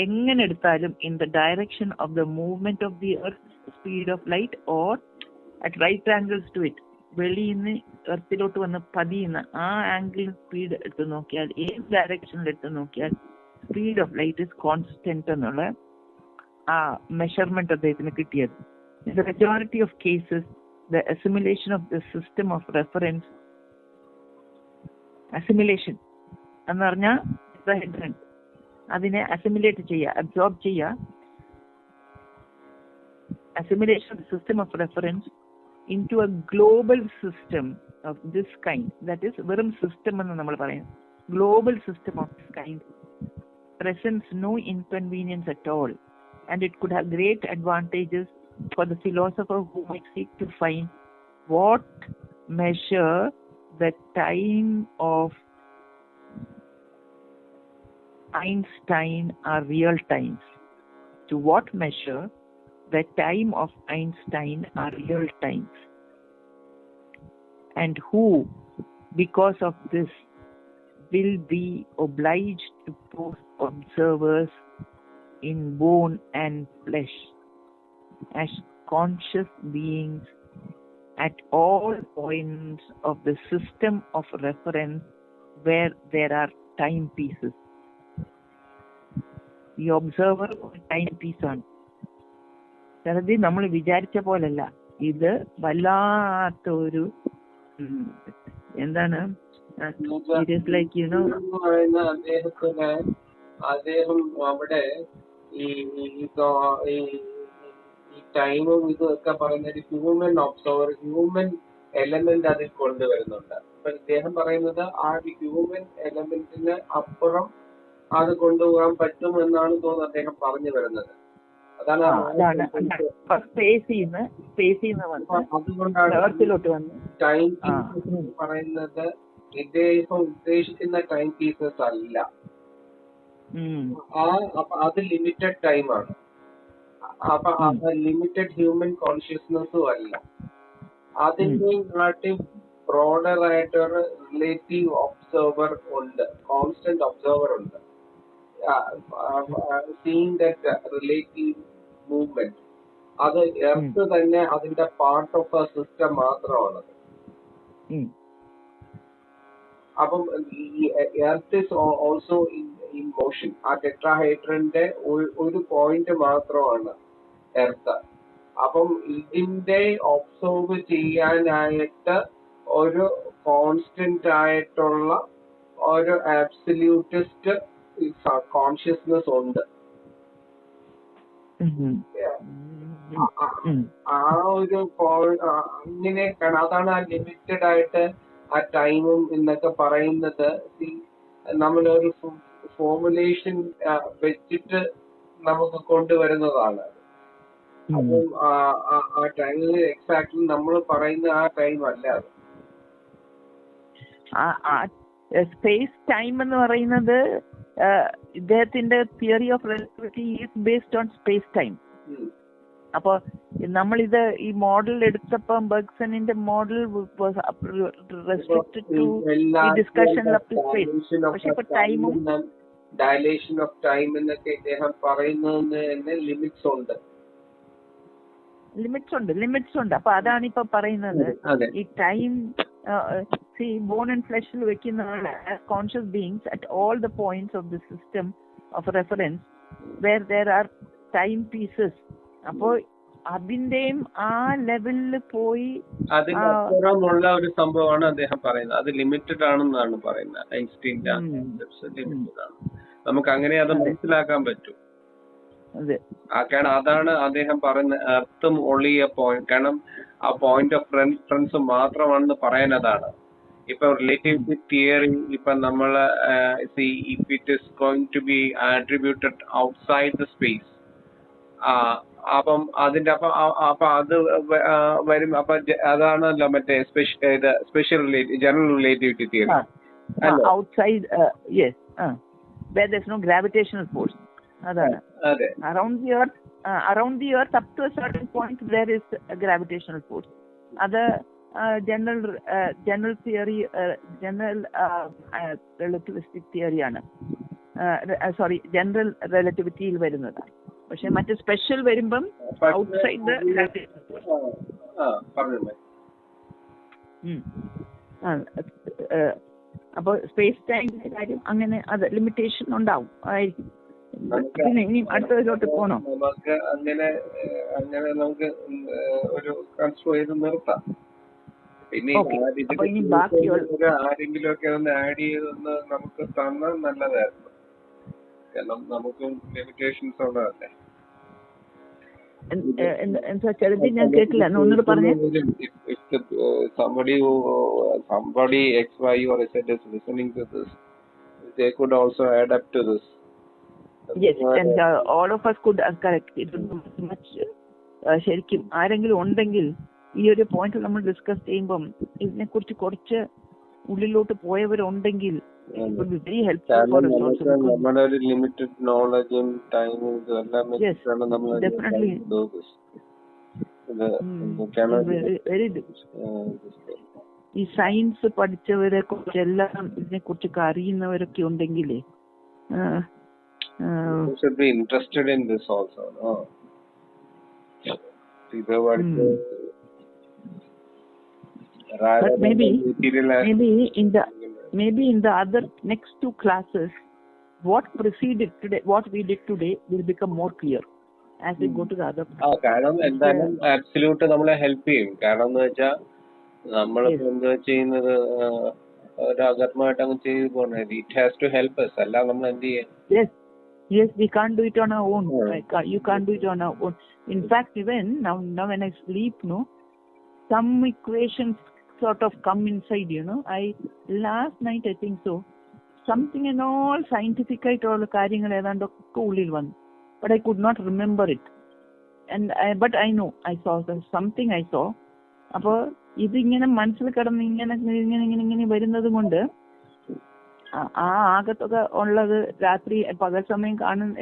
എങ്ങനെ എടുത്താലും in the direction of the movement of the earth speed of light or at right angles to it, വെളിയിൽ നിന്ന് എർത്തിലോട്ട് വന്ന് പതിയുന്ന ആ ആംഗിൾ സ്പീഡ് എടുത്ത് നോക്കിയാൽ, ഏത് ഡയറക്ഷനിൽ എടുത്ത് നോക്കിയാൽ speed of light is constant എന്നുള്ള ആ മെഷർമെന്റ് അദ്ദേഹത്തിന് കിട്ടിയത്. In the majority of cases, the assimilation of the system of reference, assimilation എന്ന് പറഞ്ഞാൽ ടെട്രാഹെഡ്രൻ അതിനെ അസിമിലേറ്റ് ചെയ്യുക, അബ്സോർബ് ചെയ്യുക. Assimilation of the system of reference into a global system of this kind, that is വെറും system എന്ന് നമ്മൾ പറയുന്നത്, global system of this kind presents no inconvenience at all, and it could have great advantages for the philosopher who might seek to find what measure the time of Einstein are real times. To what measure the time of Einstein are real times, and who, because of this, will be obliged to post observers in bone and flesh as conscious beings at all points of the system of reference where there are timepieces. The observer ഒരു timepiece ആണ്. ചിലത് നമ്മൾ വിചാരിച്ച പോലല്ല, ഇത് വല്ലാത്ത ഒരു എന്താണ് ലൈക്ക് യുനോ അദ്ദേഹം അവിടെ ഈ ഈ ടൈമും ഇതൊക്കെ പറയുന്ന ഒരു ഹ്യൂമൻ ഒബ്സർവർ, ഹ്യൂമൻ എലമെന്റ് അതിൽ കൊണ്ടുവരുന്നുണ്ട്. അപ്പൊ ഇദ്ദേഹം പറയുന്നത് ആ ഹ്യൂമൻ എലമെന്റിന് അപ്പുറം അത് കൊണ്ടുപോകാൻ പറ്റുമെന്നാണ് തോന്നുന്നത് അദ്ദേഹം പറഞ്ഞു വരുന്നത്. അതാണ് അതുകൊണ്ടാണ് ടൈം പീസസ് പറയുന്നത് ഇദ്ദേഹം ഉദ്ദേശിക്കുന്ന ടൈം പീസസ് അല്ല. അത് ലിമിറ്റഡ് ടൈമാണ്. അപ്പൊ അത് ലിമിറ്റഡ് ഹ്യൂമൻ കോൺഷ്യസ്നെസ്സും അല്ല. അതിന്റെ ബ്രോഡർ ആയിട്ടൊരു റിലേറ്റീവ് ഒബ്സർവർ ഉണ്ട്, കോൺസ്റ്റന്റ് ഒബ്സർവർ ഉണ്ട്. സീയിങ് ദാറ്റ് റിലേറ്റീവ് മൂവ്മെന്റ്, അത് എർത്ത് തന്നെ അതിന്റെ പാർട്ട് ഓഫ് എ സിസ്റ്റം മാത്രമാണത്. അപ്പം ഈ earth is also in motion. ആ ടെട്രാഹൈഡ്രന്റെ ഒരു പോയിന്റ് മാത്രമാണ് എർത്ത്. അപ്പം ഇതിന്റെ ഒബ്സർവ് ചെയ്യാനായിട്ട് ഒരു കോൺസ്റ്റന്റ് ആയിട്ടുള്ള ഒരു ആബ്സല്യൂട്ടിസ്റ്റ് കോൺഷ്യസ്നെസ് ഉണ്ട്. ആ ഒരു അങ്ങനെയൊക്കെയാണ്. അതാണ് ആ ലിമിറ്റഡ് ആയിട്ട് ആ ടൈമും എന്നൊക്കെ പറയുന്നത്. നമ്മളൊരു ഫോർമുലേഷൻ വെച്ചിട്ട് നമുക്ക് കൊണ്ടുവരുന്നതാണ്. അപ്പം ആ ടൈമിൽ എക്സാക്ട്ലി നമ്മൾ പറയുന്ന ആ ടൈം അല്ല അത്. സ്പേസ് ടൈം എന്ന് പറയുന്നത് ഇദ്ദേഹത്തിന്റെ theory of relativity is based on space time. അപ്പൊ നമ്മളിത് ഈ മോഡൽ എടുത്തപ്പം ബെർഗ്സണിന്റെ model restricted to discussion of space. പക്ഷെ ഇപ്പൊ ടൈമും ഡയലേഷൻ ഓഫ് ടൈം എന്നൊക്കെ ഇദ്ദേഹം പറയുന്നതിന് ലിമിറ്റ്സ് ഉണ്ട്. അപ്പൊ അതാണ് ഇപ്പൊ പറയുന്നത്. ഈ ടൈം ബോൺ ആൻഡ് ഫ്ലഷിൽ വെക്കുന്ന conscious beings at all the points of the system of reference where there are time pieces. അപ്പോ അതിന്റെയും ആ ലെവലിൽ പോയി അതിനപ്പുറമുള്ള ഒരു സംഭവമാണ് അദ്ദേഹം പറയുന്നത്. അത് ലിമിറ്റഡ് ആണെന്നാണ് പറയുന്നത്. ഐൻസ്റ്റീൻ്റെ ലിമിറ്റഡ് ആണ്. നമുക്ക് അങ്ങനെ അത് മനസ്സിലാക്കാൻ പറ്റും. കാരണം അതാണ് അദ്ദേഹം പറയുന്നത്. എർത്തും ഓൺലി എ പോയിന്റ്. കാരണം ആ പോയിന്റ് ഓഫ് റെഫറൻസ് മാത്രമാണെന്ന് പറയാനതാണ്. ഇപ്പൊ റിലേറ്റിവിറ്റി തിയറി ഇപ്പൊ നമ്മള് if it is going to be attributed outside the space, അപ്പം അതിന്റെ അപ്പൊ അത് വരും. അപ്പൊ അതാണല്ലോ മറ്റേ special general relativity theory. Outside where there is no gravitational force. അതാണ് around the earth up to a certain point there is a gravitational force. അത് general theory, general relativistic theory ആണ്. general relativityയിൽ വരുന്നതാണ്. പക്ഷെ മറ്റേ സ്പെഷ്യൽ വരുമ്പം outside the gravitational force. അപ്പൊ space ടൈമിന്റെ കാര്യം അങ്ങനെ അത് ലിമിറ്റേഷൻ ഉണ്ടാവും ആയിരിക്കും. പിന്നെ ഇനി അടുത്തതിലോട്ട് പോണോ? നമുക്ക് അങ്ങനെ നമുക്ക് ഒരു കൺസ്ട്രോ ചെയ്ത് നിർത്താം. പിന്നെ ആരെങ്കിലും ഒക്കെ ഒന്ന് ആഡ് ചെയ്തൊന്ന് നമുക്ക് തന്നാൽ നല്ലതായിരുന്നു. കാരണം നമുക്കും ലിമിറ്റേഷൻസ് ഉള്ളതല്ലേ. ഞാൻ കേട്ടില്ല, ഒന്നുകൂടെ പറഞ്ഞേ. Somebody X, Y or Z is listening to this, they could also add up to this. Yes, and all of us could correct it much. ശരിക്കും ആരെങ്കിലും ഉണ്ടെങ്കിൽ ഈ ഒരു പോയിന്റ് നമ്മൾ ഡിസ്കസ് ചെയ്യുമ്പം ഇതിനെ കുറിച്ച് കുറച്ച് ഉള്ളിലോട്ട് പോയവരുണ്ടെങ്കിൽ very helpful for us also. നമ്മുടെ ഒരു ലിമിറ്റഡ് നോളജും ടൈമും ഇതെല്ലാം വെച്ചിട്ടാണ് നമ്മൾ ഡെഫിനറ്റ്ലി വെരി ഈ സയൻസ് പഠിച്ചവരെ കുറിച്ചെല്ലാം ഇതിനെ കുറിച്ചൊക്കെ അറിയുന്നവരൊക്കെ ഉണ്ടെങ്കിലേ should be interested in this also, no? But maybe in the other next two classes, what preceded today, what we did today, will become more clear as we go to the other. കാരണം എന്തായാലും absolute നമ്മളെ help ചെയ്യും. കാരണം എന്ന് വെച്ചാൽ നമ്മളിപ്പോ എന്താ ചെയ്യുന്നത്, ഒരു അകർമ്മമായിട്ട് അങ്ങ് ചെയ്ത് പോകണത്. It has to help us. അല്ല നമ്മൾ എന്ത് ചെയ്യാം? Yes, we can't do it on our own. Yeah. You can't do it on our own. In fact, even now when I sleep, no, some equations sort of come inside, last night I think so, something and all scientific ആയിട്ടുള്ള കാര്യങ്ങൾ ഏതാണ്ടൊക്കെ ഉള്ളിൽ വന്നു. But I could not remember it. But I know, I saw something I saw. അപ്പോൾ ഇതിങ്ങനെ മനസ്സിൽ കിടന്ന് ഇങ്ങനെ വരുന്നത് കൊണ്ട് ആ ആകത്തൊക്കെ ഉള്ളത് രാത്രി പകൽ സമയം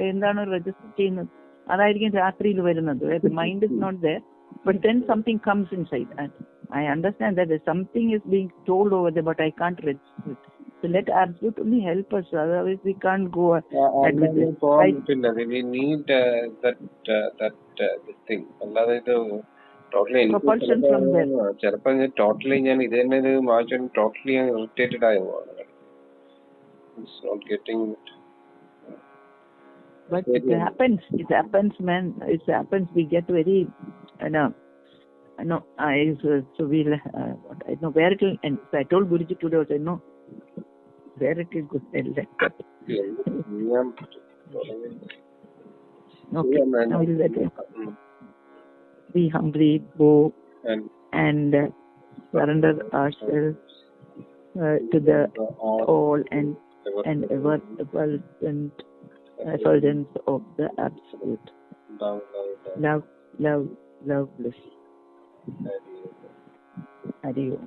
എന്താണ് രജിസ്റ്റർ ചെയ്യുന്നത് അതായിരിക്കും രാത്രിയിൽ വരുന്നത്. Mind is not there, but then something comes inside and I understand that something is being told over there, but I can't register it. So let Absolute only help us, otherwise we can't go ahead with this. Right? We need this thing. അല്ലാതെ ഇത് totally propulsion from there. ചിലപ്പോൾ totally ഞാൻ ഇത് തന്നെ ഇത് വായിച്ചു totally irritated ആയി പോവാണ്. It's not getting it. But it happens, man. It happens. We get very, so we'll, I know where it will end. So I told Guruji today also, I know where it will go. Okay, now we'll let it. We humbly bow and surrender ourselves to the all and ever present effulgence of the Absolute. Love, bliss. Hari Om.